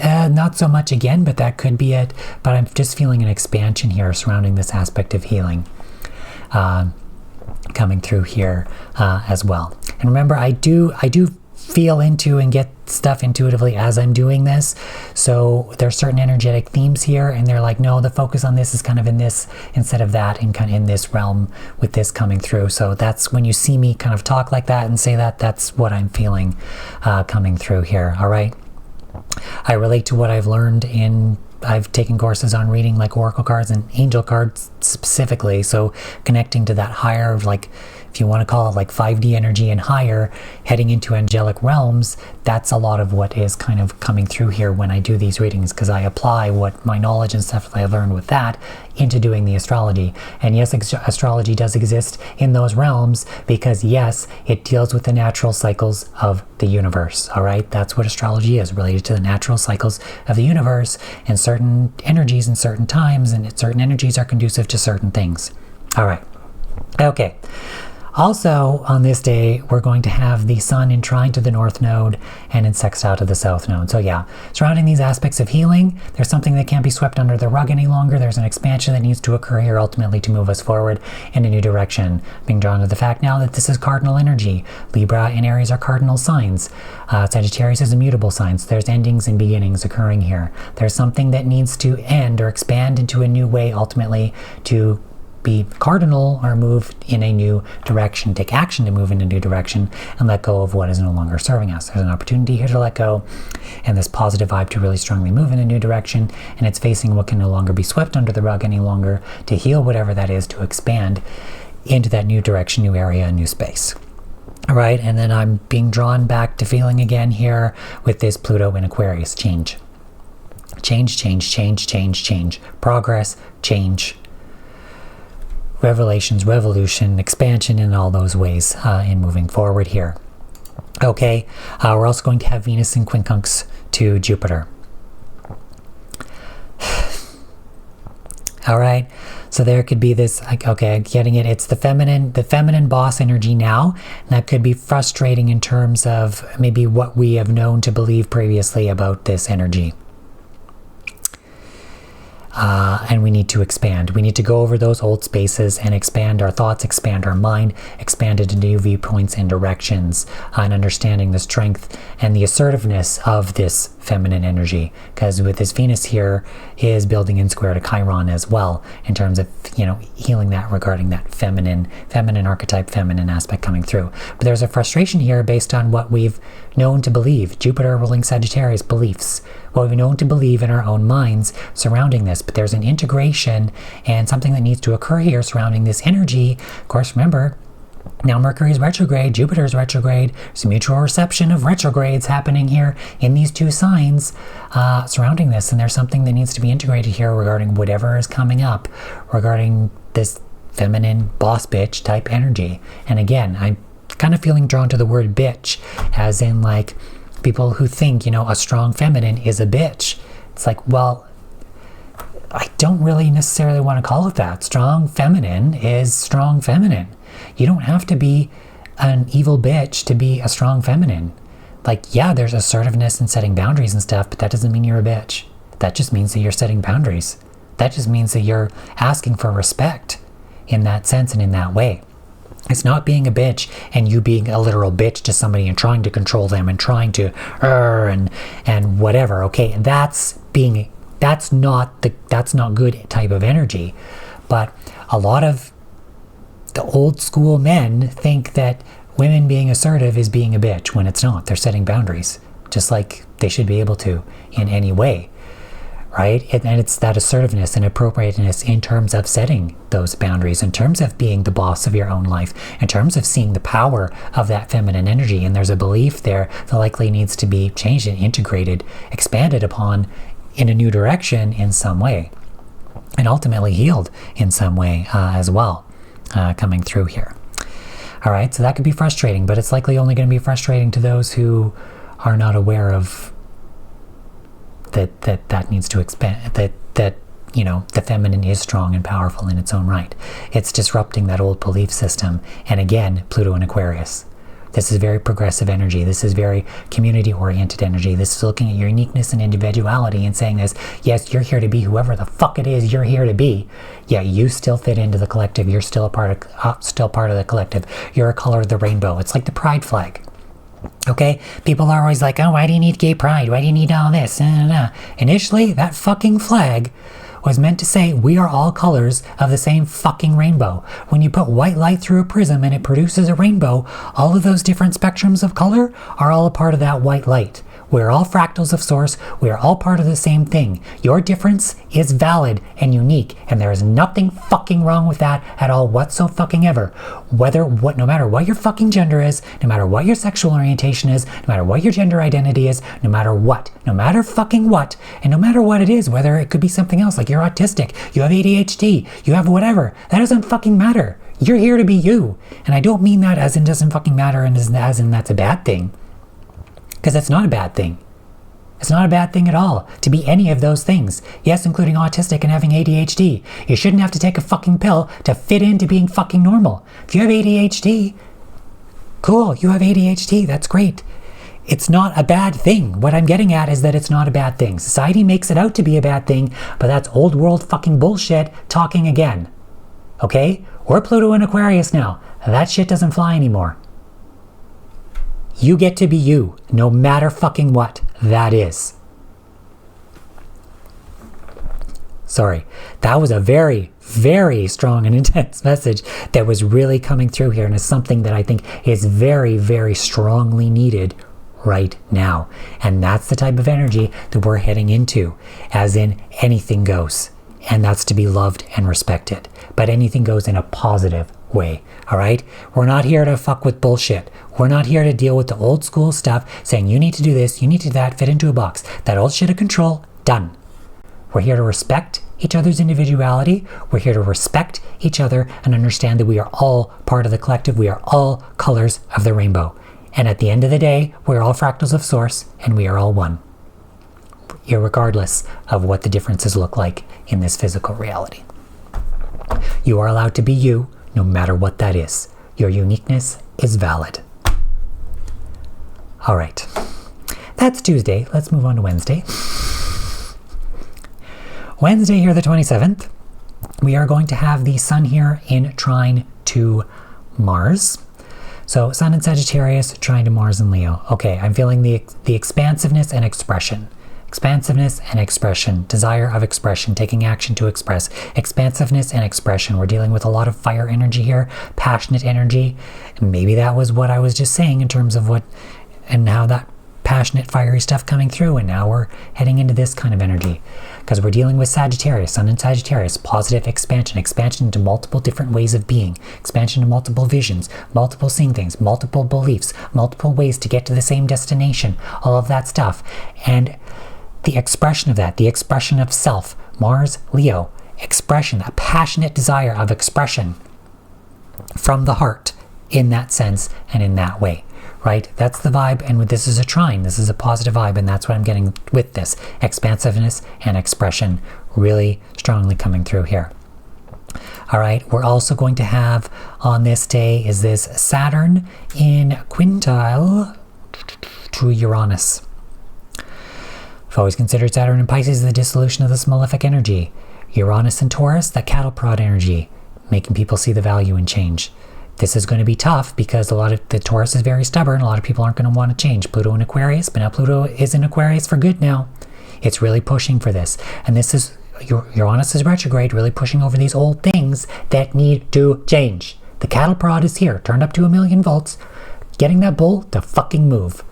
not so much again, but that could be it. But I'm just feeling an expansion here surrounding this aspect of healing coming through here as well. And remember, I do feel into and get stuff intuitively as I'm doing this. So there's certain energetic themes here, and they're like, no, the focus on this is kind of in this instead of that, and kind of in this realm with this coming through. So that's when you see me kind of talk like that and say that, that's what I'm feeling coming through here. All right. I relate to what I've learned in I've taken courses on reading like oracle cards and angel cards specifically, so connecting to that higher, like if you want to call it like 5D energy and higher, heading into angelic realms, that's a lot of what is kind of coming through here when I do these readings, because I apply what my knowledge and stuff that I learned with that into doing the astrology. And yes, astrology does exist in those realms because yes, it deals with the natural cycles of the universe. All right, that's what astrology is, related to the natural cycles of the universe and certain energies in certain times, and certain energies are conducive to certain things. All right, okay. Also, on this day, we're going to have the sun in trine to the north node and in sextile to the south node. So yeah, surrounding these aspects of healing, there's something that can't be swept under the rug any longer. There's an expansion that needs to occur here ultimately to move us forward in a new direction. Being drawn to the fact now that this is cardinal energy. Libra and Aries are cardinal signs. Sagittarius is immutable signs. There's endings and beginnings occurring here. There's something that needs to end or expand into a new way ultimately to be cardinal or move in a new direction, take action to move in a new direction and let go of what is no longer serving us. There's an opportunity here to let go and this positive vibe to really strongly move in a new direction, and it's facing what can no longer be swept under the rug any longer, to heal whatever that is, to expand into that new direction, new area, new space. All right, and then I'm being drawn back to feeling again here with this Pluto in Aquarius. Change. Progress, change. Revelations, revolution, expansion in all those ways in moving forward here. Okay, we're also going to have Venus in quincunx to Jupiter. All right, so there could be this, okay, getting it. It's the feminine boss energy now, and that could be frustrating in terms of maybe what we have known to believe previously about this energy. And we need to expand. We need to go over those old spaces and expand our thoughts, expand our mind, expand into new viewpoints and directions, and understanding the strength and the assertiveness of this feminine energy. Because with this Venus here is building in square to Chiron as well, in terms of, healing that regarding that feminine archetype, feminine aspect coming through. But there's a frustration here based on what we've known to believe. Jupiter ruling Sagittarius, beliefs. What we've known to believe in our own minds surrounding this. But there's an integration and something that needs to occur here surrounding this energy. Of course, remember, now Mercury is retrograde, Jupiter is retrograde. There's a mutual reception of retrogrades happening here in these two signs surrounding this. And there's something that needs to be integrated here regarding whatever is coming up regarding this feminine boss bitch type energy. And again, I'm kind of feeling drawn to the word bitch, as in like people who think, a strong feminine is a bitch. It's like, well, I don't really necessarily want to call it that. Strong feminine is strong feminine. You don't have to be an evil bitch to be a strong feminine. Like, yeah, there's assertiveness and setting boundaries and stuff, but that doesn't mean you're a bitch. That just means that you're setting boundaries. That just means that you're asking for respect in that sense and in that way. It's not being a bitch and you being a literal bitch to somebody and trying to control them and trying to and whatever. Okay, that's not good type of energy. But a lot of the old school men think that women being assertive is being a bitch when it's not. They're setting boundaries, just like they should be able to in any way, right? And it's that assertiveness and appropriateness in terms of setting those boundaries, in terms of being the boss of your own life, in terms of seeing the power of that feminine energy. And there's a belief there that likely needs to be changed and integrated, expanded upon in a new direction in some way, and ultimately healed in some way as well. Coming through here. All right, so that could be frustrating, but it's likely only going to be frustrating to those who are not aware of that needs to expand, that the feminine is strong and powerful in its own right. It's disrupting that old belief system. And again, Pluto in Aquarius. This is very progressive energy. This is very community-oriented energy. This is looking at your uniqueness and individuality and saying this, yes, you're here to be whoever the fuck it is you're here to be. Yeah, you still fit into the collective. You're still part of the collective. You're a color of the rainbow. It's like the pride flag. Okay? People are always like, oh, why do you need gay pride? Why do you need all this? Initially, that fucking flag was meant to say we are all colors of the same fucking rainbow. When you put white light through a prism and it produces a rainbow, all of those different spectrums of color are all a part of that white light. We're all fractals of source. We are all part of the same thing. Your difference is valid and unique, and there is nothing fucking wrong with that at all whatsoever. No matter what your fucking gender is, no matter what your sexual orientation is, no matter what your gender identity is, no matter fucking what, and no matter what it is, whether it could be something else, like you're autistic, you have ADHD, you have whatever, that doesn't fucking matter. You're here to be you. And I don't mean that as in doesn't fucking matter and as in that's a bad thing. Because it's not a bad thing. It's not a bad thing at all to be any of those things. Yes, including autistic and having ADHD. You shouldn't have to take a fucking pill to fit into being fucking normal. If you have ADHD, cool, you have ADHD, that's great. It's not a bad thing. What I'm getting at is that it's not a bad thing. Society makes it out to be a bad thing, but that's old world fucking bullshit talking again. Okay? We're Pluto in Aquarius now. That shit doesn't fly anymore. You get to be you, no matter fucking what that is. Sorry, that was a very, very strong and intense message that was really coming through here, and is something that I think is very, very strongly needed right now. And that's the type of energy that we're heading into, as in anything goes. And that's to be loved and respected. But anything goes in a positive way, all right? We're not here to fuck with bullshit. We're not here to deal with the old school stuff saying you need to do this, you need to do that, fit into a box. That old shit of control, done. We're here to respect each other's individuality. We're here to respect each other and understand that we are all part of the collective. We are all colors of the rainbow. And at the end of the day, we're all fractals of source and we are all one, irregardless of what the differences look like in this physical reality. You are allowed to be you, no matter what that is. Your uniqueness is valid. All right, that's Tuesday. Let's move on to Wednesday. Wednesday here, the 27th, we are going to have the sun here in trine to Mars. So Sun in Sagittarius, trine to Mars in Leo. Okay, I'm feeling the expansiveness and expression. Expansiveness and expression, desire of expression, taking action to express. Expansiveness and expression. We're dealing with a lot of fire energy here, passionate energy. And maybe that was what I was just saying in terms of what and how that passionate, fiery stuff coming through. And now we're heading into this kind of energy because we're dealing with Sagittarius, Sun in Sagittarius, positive expansion, expansion into multiple different ways of being, expansion to multiple visions, multiple seeing things, multiple beliefs, multiple ways to get to the same destination, all of that stuff. And the expression of that, the expression of self, Mars, Leo, expression, that passionate desire of expression from the heart in that sense and in that way, right? That's the vibe. And this is a trine, this is a positive vibe. And that's what I'm getting with this expansiveness and expression really strongly coming through here. All right, we're also going to have on this day is this Saturn in quintile to Uranus. I've always considered Saturn in Pisces the dissolution of this malefic energy. Uranus and Taurus, that cattle prod energy, making people see the value in change. This is going to be tough because a lot of the Taurus is very stubborn. A lot of people aren't going to want to change. Pluto in Aquarius, but now Pluto is in Aquarius for good now. It's really pushing for this. And this is, Uranus is retrograde, really pushing over these old things that need to change. The cattle prod is here, turned up to 1,000,000 volts, getting that bull to fucking move,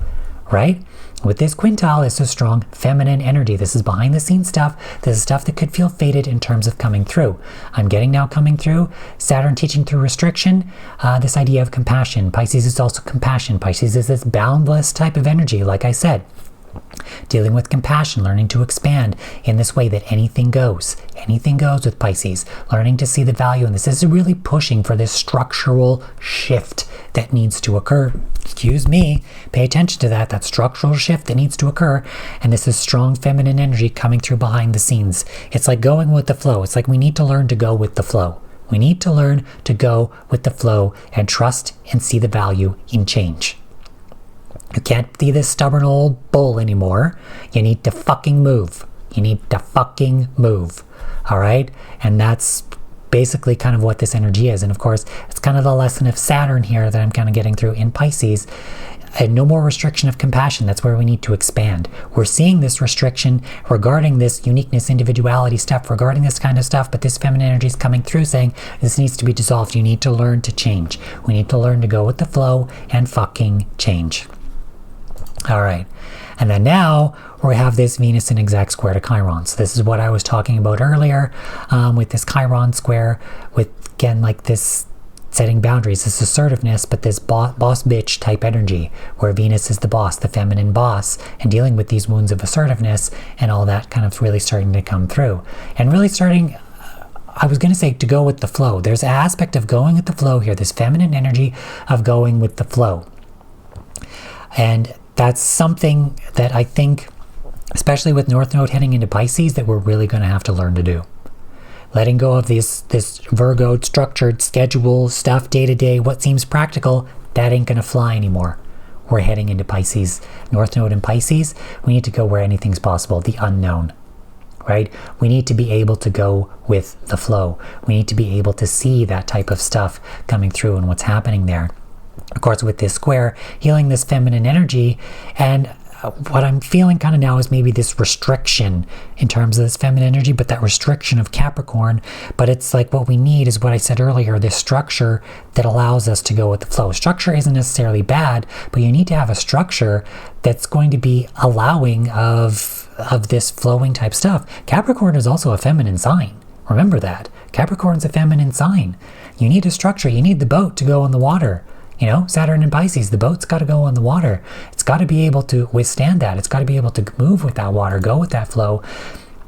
right? With this quintile, it's a strong feminine energy. This is behind the scenes stuff. This is stuff that could feel faded in terms of coming through. I'm getting now coming through. Saturn teaching through restriction. This idea of compassion. Pisces is also compassion. Pisces is this boundless type of energy, like I said. Dealing with compassion, learning to expand in this way that anything goes. Anything goes with Pisces. Learning to see the value in this. This is really pushing for this structural shift that needs to occur. Excuse me. Pay attention to that structural shift that needs to occur. And this is strong feminine energy coming through behind the scenes. It's like going with the flow. It's like we need to learn to go with the flow. We need to learn to go with the flow and trust and see the value in change. You can't be this stubborn old bull anymore. You need to fucking move. You need to fucking move. All right? And that's basically kind of what this energy is. And of course, it's kind of the lesson of Saturn here that I'm kind of getting through in Pisces. And no more restriction of compassion. That's where we need to expand. We're seeing this restriction regarding this uniqueness, individuality stuff, regarding this kind of stuff, but this feminine energy is coming through saying this needs to be dissolved. You need to learn to change. We need to learn to go with the flow and fucking change. All right. And then now we have this Venus in exact square to Chiron. So this is what I was talking about earlier with this Chiron square, with, again, like this setting boundaries, this assertiveness, but this boss bitch type energy, where Venus is the boss, the feminine boss, and dealing with these wounds of assertiveness and all that kind of really starting to come through. And really starting, I was going to say, to go with the flow. There's an aspect of going with the flow here, this feminine energy of going with the flow. And that's something that I think, especially with North Node heading into Pisces, that we're really going to have to learn to do. Letting go of this Virgo structured schedule stuff, day to day, what seems practical, that ain't going to fly anymore. We're heading into Pisces, North Node in Pisces. We need to go where anything's possible, the unknown, right? We need to be able to go with the flow. We need to be able to see that type of stuff coming through and what's happening there. Of course, with this square, healing this feminine energy, and what I'm feeling kind of now is maybe this restriction in terms of this feminine energy, but that restriction of Capricorn. But it's like what we need is what I said earlier, this structure that allows us to go with the flow. Structure isn't necessarily bad, but you need to have a structure that's going to be allowing of this flowing type stuff. Capricorn is also a feminine sign. Remember that. Capricorn's a feminine sign. You need a structure. You need the boat to go on the water. You know, Saturn in Pisces, the boat's got to go on the water. It's got to be able to withstand that. It's got to be able to move with that water, go with that flow,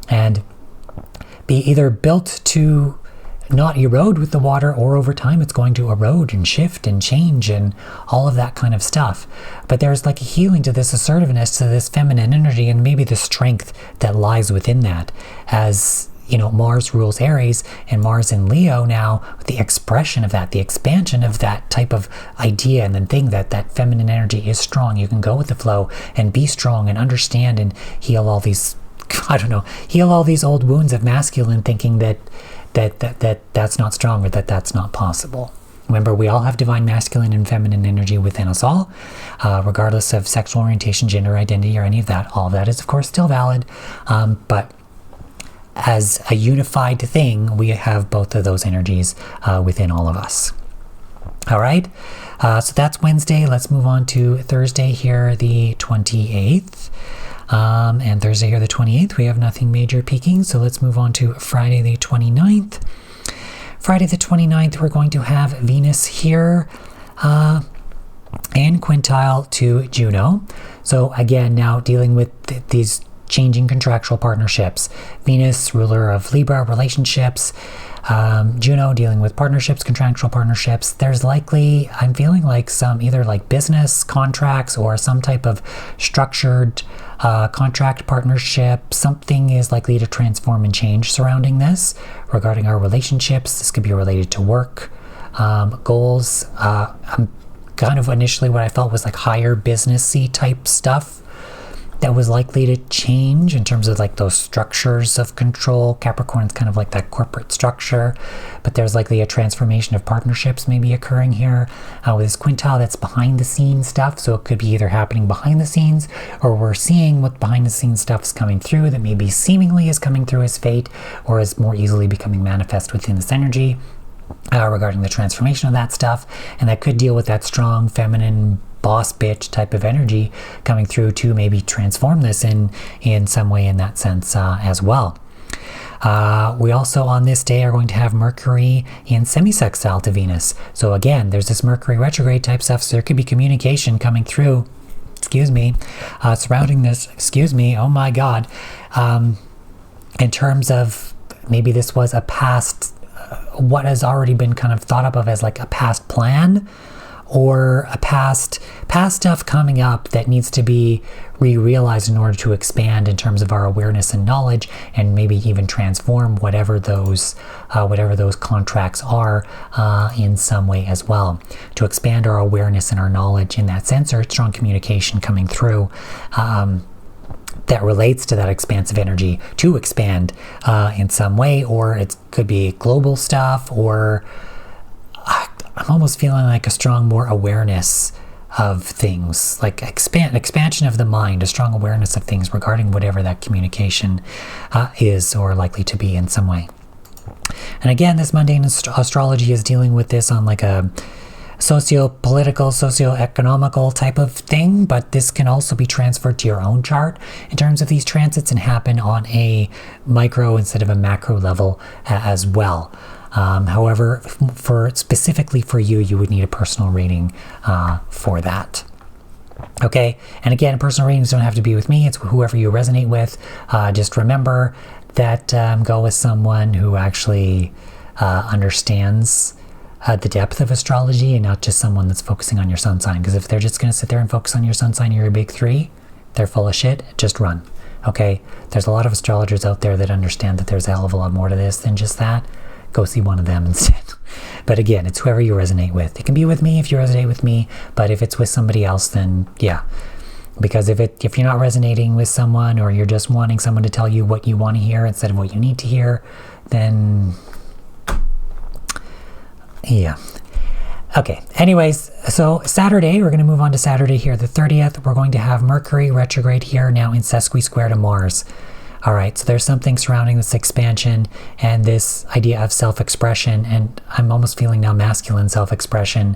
and be either built to not erode with the water, or over time it's going to erode and shift and change and all of that kind of stuff. But there's like a healing to this assertiveness, to this feminine energy, and maybe the strength that lies within that, as you know, Mars rules Aries and Mars in Leo now, with the expression of that, the expansion of that type of idea and then thing that feminine energy is strong. You can go with the flow and be strong and understand and heal all these, heal all these old wounds of masculine thinking that's not strong, or that's not possible. Remember, we all have divine masculine and feminine energy within us all, regardless of sexual orientation, gender identity, or any of that. All of that is, of course, still valid, but as a unified thing, we have both of those energies within all of us. All right, so that's Wednesday. Let's move on to Thursday here, the 28th. And Thursday here, the 28th, we have nothing major peaking. So let's move on to Friday, the 29th. Friday, the 29th, we're going to have Venus here and quintile to Juno. So again, now dealing with these changing contractual partnerships. Venus, ruler of Libra, relationships. Juno, dealing with partnerships, contractual partnerships. There's likely, I'm feeling like some either like business contracts or some type of structured contract partnership. Something is likely to transform and change surrounding this regarding our relationships. This could be related to work, goals. Kind of initially what I felt was like higher businessy type stuff that was likely to change in terms of like those structures of control. Capricorn's kind of like that corporate structure, but there's likely a transformation of partnerships maybe occurring here with this quintile that's behind the scenes stuff. So it could be either happening behind the scenes, or we're seeing what behind the scenes stuff is coming through that maybe seemingly is coming through as fate, or is more easily becoming manifest within this energy regarding the transformation of that stuff. And that could deal with that strong feminine boss bitch type of energy coming through to maybe transform this in some way in that sense as well. We also on this day are going to have Mercury in semi-sextile to Venus. So again, there's this Mercury retrograde type stuff, so there could be communication coming through, surrounding this, oh my god, in terms of maybe this was a past, what has already been kind of thought of as like a past plan, or a past stuff coming up that needs to be re-realized in order to expand in terms of our awareness and knowledge, and maybe even transform whatever those contracts are in some way as well, to expand our awareness and our knowledge in that sense, or strong communication coming through that relates to that expansive energy to expand in some way. Or it could be global stuff, or I'm almost feeling like a strong more awareness of things, like expansion of the mind, a strong awareness of things regarding whatever that communication is, or likely to be in some way. And again, this mundane astrology is dealing with this on like a socio-political, socio-economical type of thing, but this can also be transferred to your own chart in terms of these transits and happen on a micro instead of a macro level as well. However, specifically for you, you would need a personal reading for that. Okay, and again, personal readings don't have to be with me, it's whoever you resonate with. Just remember that go with someone who actually understands the depth of astrology and not just someone that's focusing on your sun sign. Because if they're just going to sit there and focus on your sun sign, you're a big three, they're full of shit, just run. Okay, there's a lot of astrologers out there that understand that there's a hell of a lot more to this than just that. Go see one of them instead. But again, it's whoever you resonate with. It can be with me if you resonate with me, but if it's with somebody else, then yeah. Because if you're not resonating with someone, or you're just wanting someone to tell you what you want to hear instead of what you need to hear, then yeah. Okay, anyways, so Saturday, we're going to move on to Saturday here, the 30th. We're going to have Mercury retrograde here now in sesqui square to Mars. All right, so there's something surrounding this expansion and this idea of self-expression, and I'm almost feeling now masculine self-expression.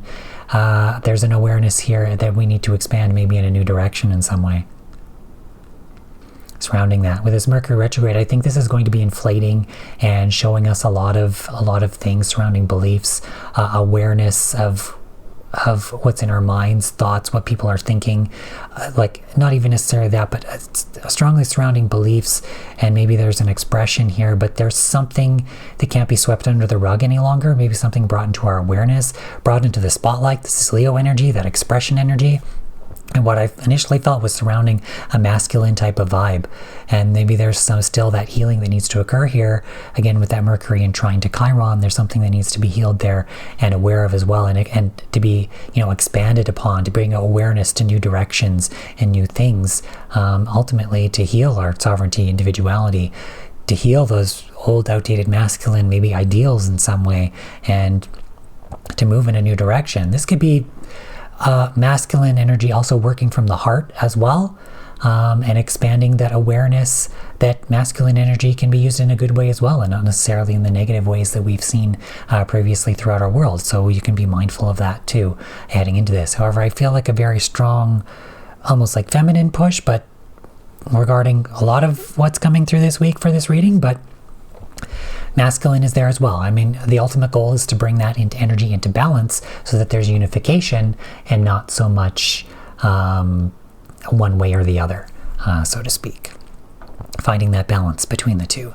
There's an awareness here that we need to expand maybe in a new direction in some way. Surrounding that, with this Mercury retrograde, I think this is going to be inflating and showing us a lot of things surrounding beliefs, awareness of what's in our minds, thoughts, what people are thinking, like not even necessarily that, but strongly surrounding beliefs. And maybe there's an expression here, but there's something that can't be swept under the rug any longer. Maybe something brought into our awareness, brought into the spotlight. This is Leo energy, that expression energy. And what I initially felt was surrounding a masculine type of vibe. And maybe there's still that healing that needs to occur here. Again, with that Mercury and trying to Chiron, there's something that needs to be healed there and aware of as well. And to be, expanded upon, to bring awareness to new directions and new things. Ultimately, to heal our sovereignty, individuality, to heal those old, outdated masculine, maybe ideals in some way, and to move in a new direction. This could be masculine energy also working from the heart as well, and expanding that awareness that masculine energy can be used in a good way as well, and not necessarily in the negative ways that we've seen previously throughout our world. So you can be mindful of that too heading into this. However, I feel like a very strong, almost like feminine push, but regarding a lot of what's coming through this week for this reading, but masculine is there as well. I mean, the ultimate goal is to bring that into energy into balance so that there's unification and not so much one way or the other, so to speak. Finding that balance between the two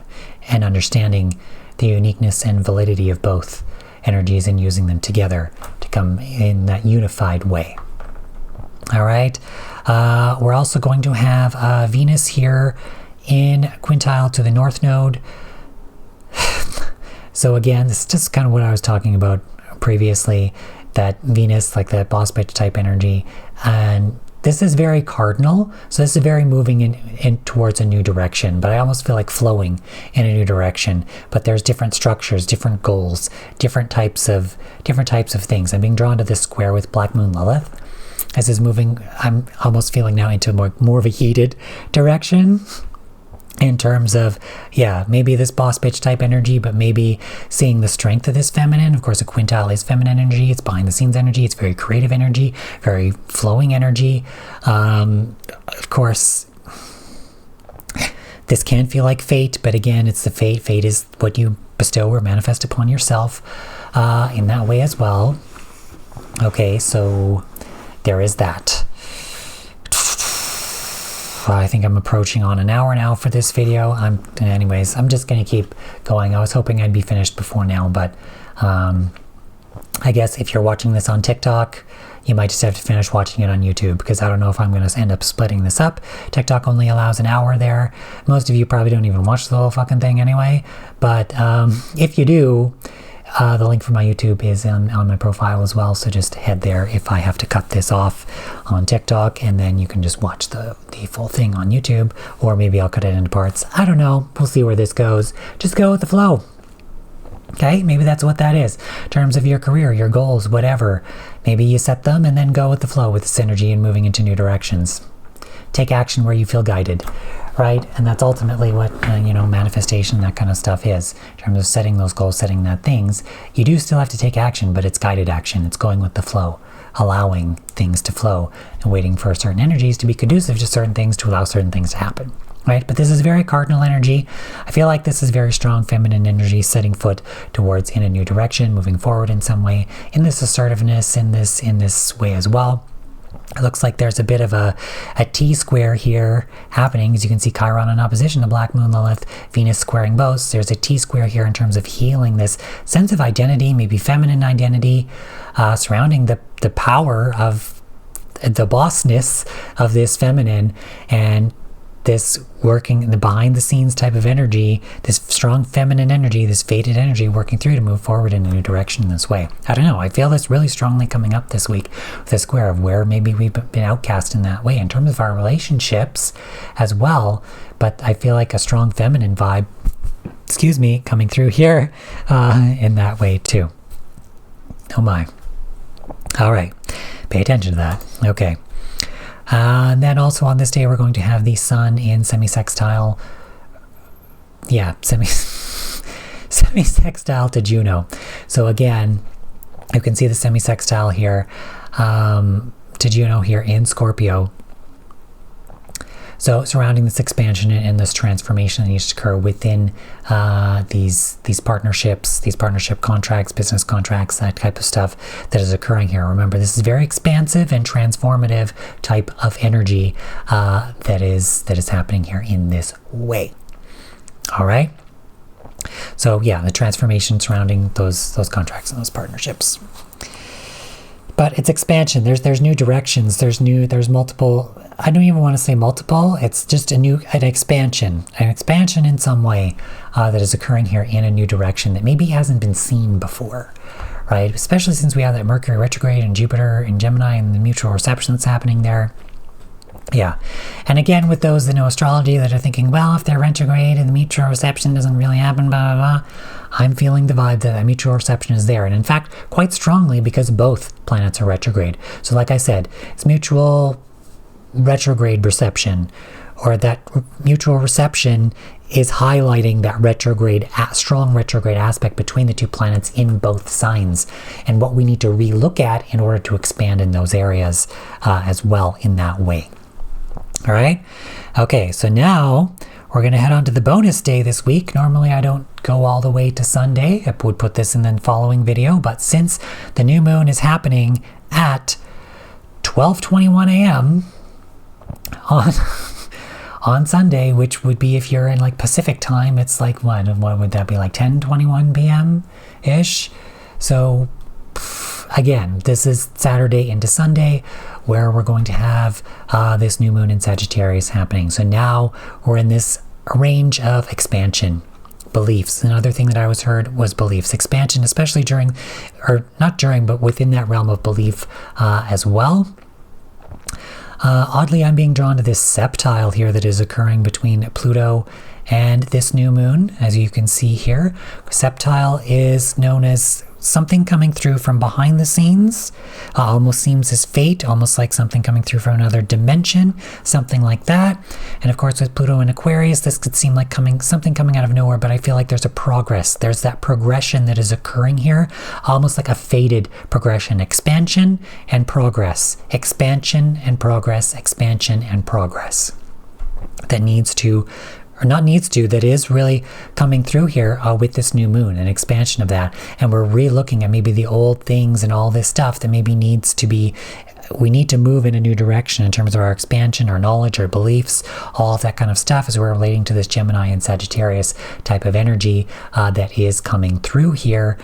and understanding the uniqueness and validity of both energies and using them together to come in that unified way. All right. We're also going to have Venus here in quintile to the North Node. So again, this is just kind of what I was talking about previously, that Venus, like that boss bitch type energy, and this is very cardinal. So this is very moving in towards a new direction, but I almost feel like flowing in a new direction. But there's different structures, different goals, different types of things. I'm being drawn to this square with Black Moon Lilith. This is moving, I'm almost feeling now into more of a heated direction. In terms of, yeah, maybe this boss bitch type energy, but maybe seeing the strength of this feminine. Of course, a quintile is feminine energy. It's behind the scenes energy. It's very creative energy, very flowing energy. Of course, this can feel like fate, but again, it's the fate. Fate is what you bestow or manifest upon yourself in that way as well. Okay, so there is that. I think I'm approaching on an hour now for this video. Anyways, I'm just going to keep going. I was hoping I'd be finished before now, but I guess if you're watching this on TikTok, you might just have to finish watching it on YouTube, because I don't know if I'm going to end up splitting this up. TikTok only allows an hour there. Most of you probably don't even watch the whole fucking thing anyway, but if you do, the link for my YouTube is on my profile as well, so just head there if I have to cut this off on TikTok, and then you can just watch the full thing on YouTube, or maybe I'll cut it into parts. I don't know. We'll see where this goes. Just go with the flow. Okay, maybe that's what that is. In terms of your career, your goals, whatever. Maybe you set them and then go with the flow with this energy and moving into new directions. Take action where you feel guided. right? And that's ultimately what, manifestation, that kind of stuff is. In terms of setting those goals, setting that things, you do still have to take action, but it's guided action. It's going with the flow, allowing things to flow and waiting for certain energies to be conducive to certain things to allow certain things to happen, right? But this is very cardinal energy. I feel like this is very strong feminine energy, setting foot towards in a new direction, moving forward in some way, in this assertiveness, in this way as well. It looks like there's a bit of a T-square here happening. As you can see, Chiron in opposition to Black Moon, Lilith, Venus squaring both. There's a T-square here in terms of healing this sense of identity, maybe feminine identity, surrounding the power of the bossness of this feminine, and this working the behind the scenes type of energy, this strong feminine energy, this fated energy working through to move forward in a new direction in this way. I don't know. I feel this really strongly coming up this week with a square of where maybe we've been outcast in that way in terms of our relationships as well. But I feel like a strong feminine vibe, coming through here in that way too. Oh my. All right. Pay attention to that. Okay. And then also on this day, we're going to have the sun in semi-sextile. Yeah, semi-sextile to Juno. So again, you can see the semi-sextile here to Juno here in Scorpio. So surrounding this expansion and this transformation that needs to occur within these partnerships, these partnership contracts, business contracts, that type of stuff that is occurring here. Remember, this is very expansive and transformative type of energy that is happening here in this way. All right. So yeah, the transformation surrounding those contracts and those partnerships. But it's expansion. There's new directions. There's multiple. I don't even want to say multiple. It's just an expansion in some way that is occurring here in a new direction that maybe hasn't been seen before, right? Especially since we have that Mercury retrograde and Jupiter in Gemini and the mutual reception that's happening there. Yeah. And again, with those that know astrology that are thinking, well, if they're retrograde and the mutual reception doesn't really happen, blah, blah, blah, I'm feeling the vibe that a mutual reception is there. And in fact, quite strongly because both planets are retrograde. So like I said, it's mutual retrograde reception, or that mutual reception is highlighting that strong retrograde aspect between the two planets in both signs, and what we need to relook at in order to expand in those areas as well in that way. All right. Okay. So now we're going to head on to the bonus day this week. Normally I don't go all the way to Sunday. I would put this in the following video, but since the new moon is happening at 12:21 a.m. on Sunday, which would be, if you're in like Pacific time, it's like what would that be, like 10:21 p.m. ish? So again, this is Saturday into Sunday where we're going to have this new moon in Sagittarius happening. So now we're in this range of expansion. Beliefs. Another thing that I was heard was beliefs. Expansion, especially but within that realm of belief as well. Oddly, I'm being drawn to this septile here that is occurring between Pluto and this new moon, as you can see here. Septile is known as something coming through from behind the scenes. Almost seems as fate, almost like something coming through from another dimension, something like that. And of course, with Pluto in Aquarius, this could seem like something coming out of nowhere, but I feel like there's a progress. There's that progression that is occurring here, almost like a fated progression. Expansion and progress. Expansion and progress. Expansion and progress. That is really coming through here with this new moon, an expansion of that. And we're re-looking at maybe the old things and all this stuff that maybe we need to move in a new direction in terms of our expansion, our knowledge, our beliefs, all of that kind of stuff as we're relating to this Gemini and Sagittarius type of energy that is coming through here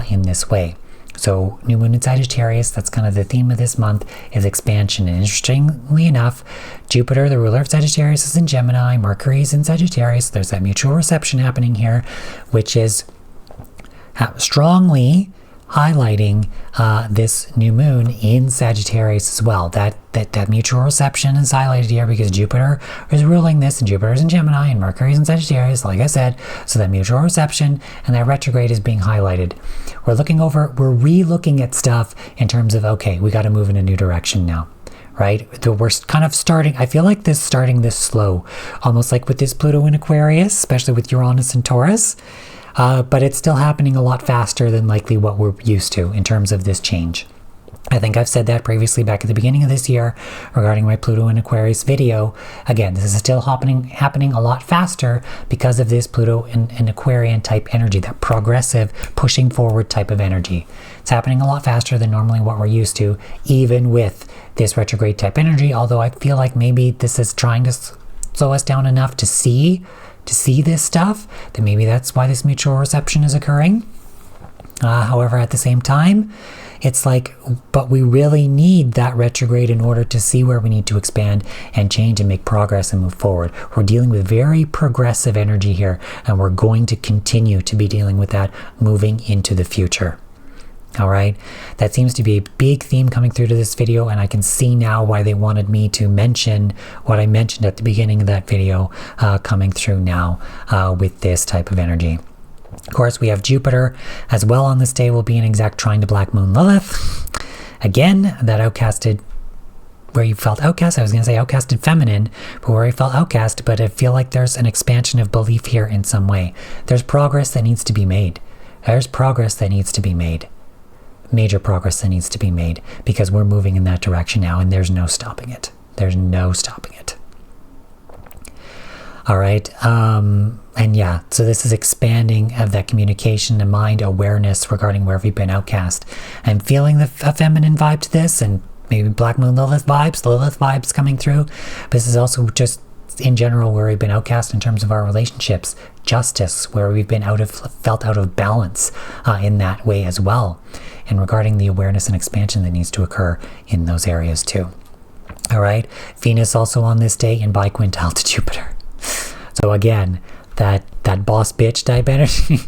in this way. So new moon in Sagittarius, that's kind of the theme of this month, is expansion. And interestingly enough, Jupiter, the ruler of Sagittarius, is in Gemini, Mercury is in Sagittarius. There's that mutual reception happening here, which is strongly highlighting this new moon in Sagittarius as well. That mutual reception is highlighted here because Jupiter is ruling this, and Jupiter is in Gemini, and Mercury is in Sagittarius, like I said. So that mutual reception and that retrograde is being highlighted. We're re-looking at stuff in terms of, okay, we got to move in a new direction now, right? We're kind of starting, I feel like this starting this slow, almost like with this Pluto in Aquarius, especially with Uranus and Taurus. But it's still happening a lot faster than likely what we're used to in terms of this change. I think I've said that previously back at the beginning of this year regarding my Pluto in Aquarius video. Again, this is still happening a lot faster because of this Pluto in Aquarian type energy, that progressive, pushing forward type of energy. It's happening a lot faster than normally what we're used to, even with this retrograde type energy, although I feel like maybe this is trying to slow us down enough to see this stuff, that maybe that's why this mutual reception is occurring. However, at the same time, it's like, but we really need that retrograde in order to see where we need to expand and change and make progress and move forward. We're dealing with very progressive energy here, and we're going to continue to be dealing with that moving into the future. All right, that seems to be a big theme coming through to this video, and I can see now why they wanted me to mention what I mentioned at the beginning of that video coming through now with this type of energy. Of course, we have Jupiter as well on this day, will be an exact trine to Black Moon Lilith. Again, that outcasted, where you felt outcast, I was going to say outcasted feminine, but where you felt outcast, but I feel like there's an expansion of belief here in some way. There's progress that needs to be made. There's progress that needs to be made. Major progress that needs to be made, because we're moving in that direction now, and there's no stopping it. There's no stopping it. All right. And yeah, so this is expanding of that communication and mind awareness regarding where we've been outcast. I'm feeling a feminine vibe to this, and maybe Black Moon Lilith vibes coming through. But this is also just in general where we've been outcast in terms of our relationships, justice, where we've been felt out of balance in that way as well. And regarding the awareness and expansion that needs to occur in those areas too. All right. Venus also on this day in biquintile to Jupiter. So again, that boss bitch type energy.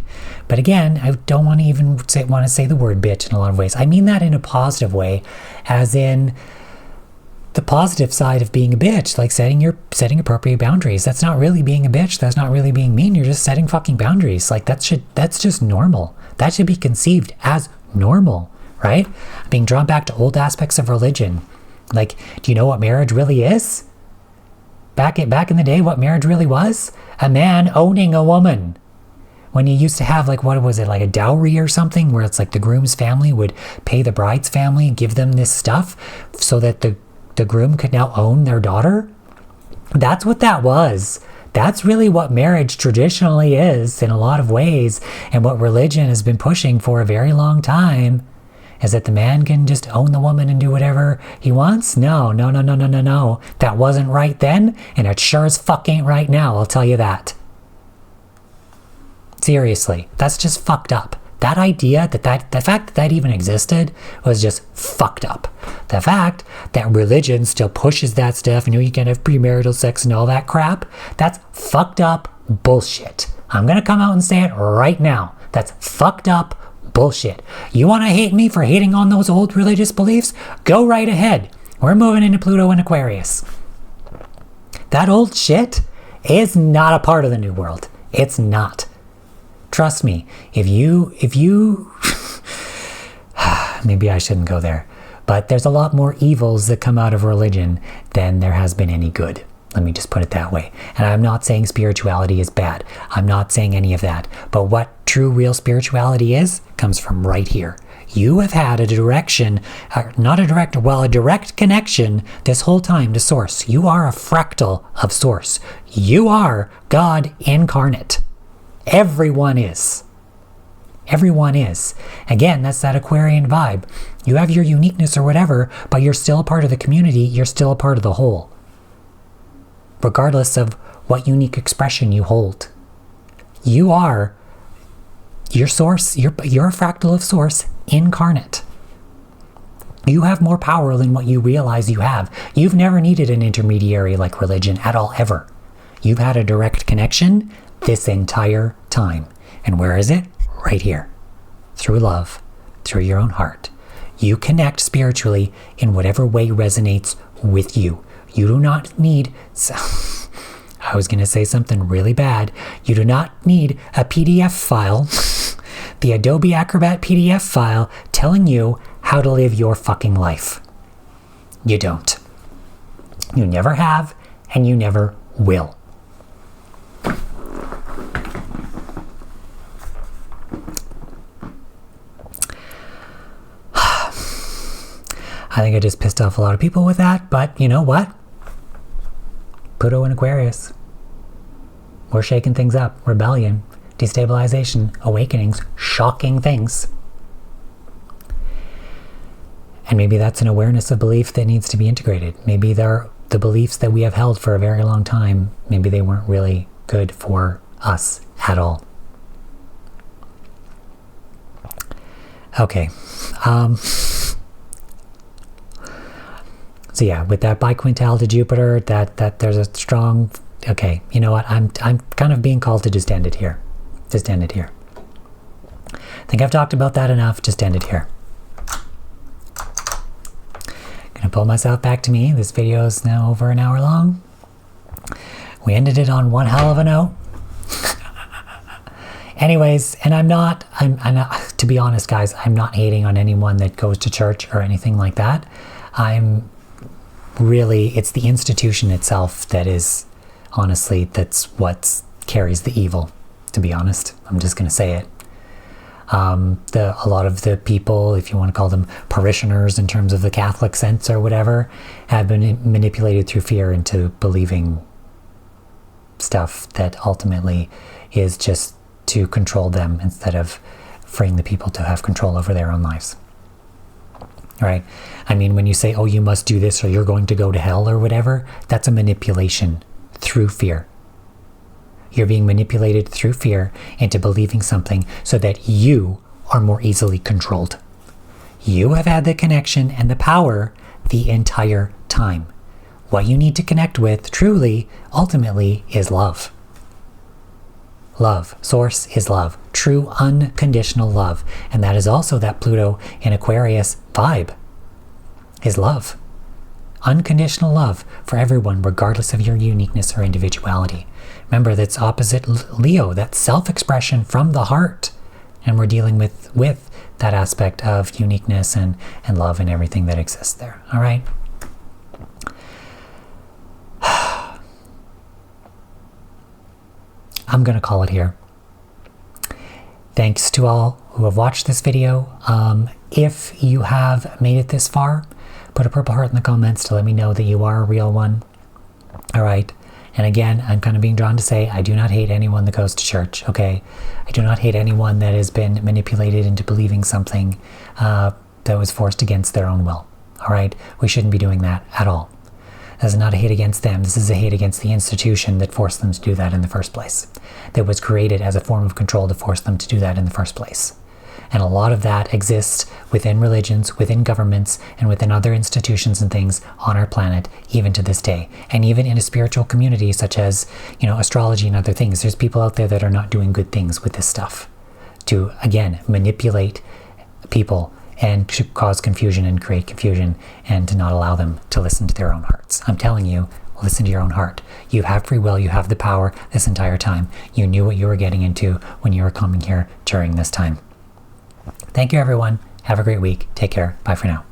But again, I don't want to even say the word bitch in a lot of ways. I mean that in a positive way, as in the positive side of being a bitch, like setting appropriate boundaries. That's not really being a bitch. That's not really being mean. You're just setting fucking boundaries. Like that's just normal. That should be conceived as normal, right? Being drawn back to old aspects of religion. Like, do you know what marriage really is? Back in the day, what marriage really was? A man owning a woman. When you used to have, like, what was it, like a dowry or something, where it's like the groom's family would pay the bride's family and give them this stuff so that the groom could now own their daughter? That's what that was. That's really what marriage traditionally is in a lot of ways, and what religion has been pushing for a very long time. Is that the man can just own the woman and do whatever he wants? No. That wasn't right then, and it sure as fuck ain't right now, I'll tell you that. Seriously, that's just fucked up. That idea, the fact that even existed was just fucked up. The fact that religion still pushes that stuff, you can have premarital sex and all that crap, that's fucked up bullshit. I'm gonna come out and say it right now. That's fucked up bullshit. You want to hate me for hating on those old religious beliefs? Go right ahead. We're moving into Pluto and Aquarius. That old shit is not a part of the new world. It's not. Trust me. If you maybe I shouldn't go there, but there's a lot more evils that come out of religion than there has been any good. Let me just put it that way. And I'm not saying spirituality is bad. I'm not saying any of that. But what true, real spirituality is, comes from right here. You have had a direct connection this whole time to Source. You are a fractal of Source. You are God incarnate. Everyone is. Everyone is. Again, that's that Aquarian vibe. You have your uniqueness or whatever, but you're still a part of the community. You're still a part of the whole. Regardless of what unique expression you hold. You are your Source, you're a fractal of Source incarnate. You have more power than what you realize you have. You've never needed an intermediary like religion at all, ever. You've had a direct connection this entire time. And where is it? Right here. Through love, through your own heart. You connect spiritually in whatever way resonates with you. You do not need, I was going to say something really bad. You do not need a PDF file, the Adobe Acrobat PDF file, telling you how to live your fucking life. You don't. You never have, and you never will. I think I just pissed off a lot of people with that, but you know what? Pluto in Aquarius. We're shaking things up. Rebellion, destabilization, awakenings, shocking things. And maybe that's an awareness of belief that needs to be integrated. Maybe they're the beliefs that we have held for a very long time. Maybe they weren't really good for us at all. Okay. So yeah, with that biquintile to Jupiter, that there's a strong. Okay, you know what? I'm kind of being called to just end it here. Just end it here. I think I've talked about that enough. Just end it here. Gonna pull myself back to me. This video is now over an hour long. We ended it on one hell of a note. Anyways, and I'm not, to be honest, guys, I'm not hating on anyone that goes to church or anything like that. It's the institution itself that is, honestly, that's what carries the evil, to be honest. I'm just going to say it. A lot of the people, if you want to call them parishioners in terms of the Catholic sense or whatever, have been manipulated through fear into believing stuff that ultimately is just to control them instead of freeing the people to have control over their own lives. Right? I mean, when you say, oh, you must do this or you're going to go to hell or whatever, that's a manipulation through fear. You're being manipulated through fear into believing something so that you are more easily controlled. You have had the connection and the power the entire time. What you need to connect with, truly, ultimately, is love. Love. Source is love. True, unconditional love. And that is also that Pluto in Aquarius vibe, is love. Unconditional love for everyone, regardless of your uniqueness or individuality. Remember, that's opposite Leo, that self-expression from the heart. And we're dealing with that aspect of uniqueness and love and everything that exists there. All right? I'm going to call it here. Thanks to all who have watched this video. If you have made it this far, put a purple heart in the comments to let me know that you are a real one. All right. And again, I'm kind of being drawn to say, I do not hate anyone that goes to church, okay? I do not hate anyone that has been manipulated into believing something that was forced against their own will. All right? We shouldn't be doing that at all. This is not a hate against them. This is a hate against the institution that forced them to do that in the first place. That was created as a form of control to force them to do that in the first place. And a lot of that exists within religions, within governments, and within other institutions and things on our planet, even to this day. And even in a spiritual community such as, astrology and other things, there's people out there that are not doing good things with this stuff to, again, manipulate people and to cause confusion and create confusion and to not allow them to listen to their own hearts. I'm telling you, listen to your own heart. You have free will. You have the power this entire time. You knew what you were getting into when you were coming here during this time. Thank you, everyone. Have a great week. Take care. Bye for now.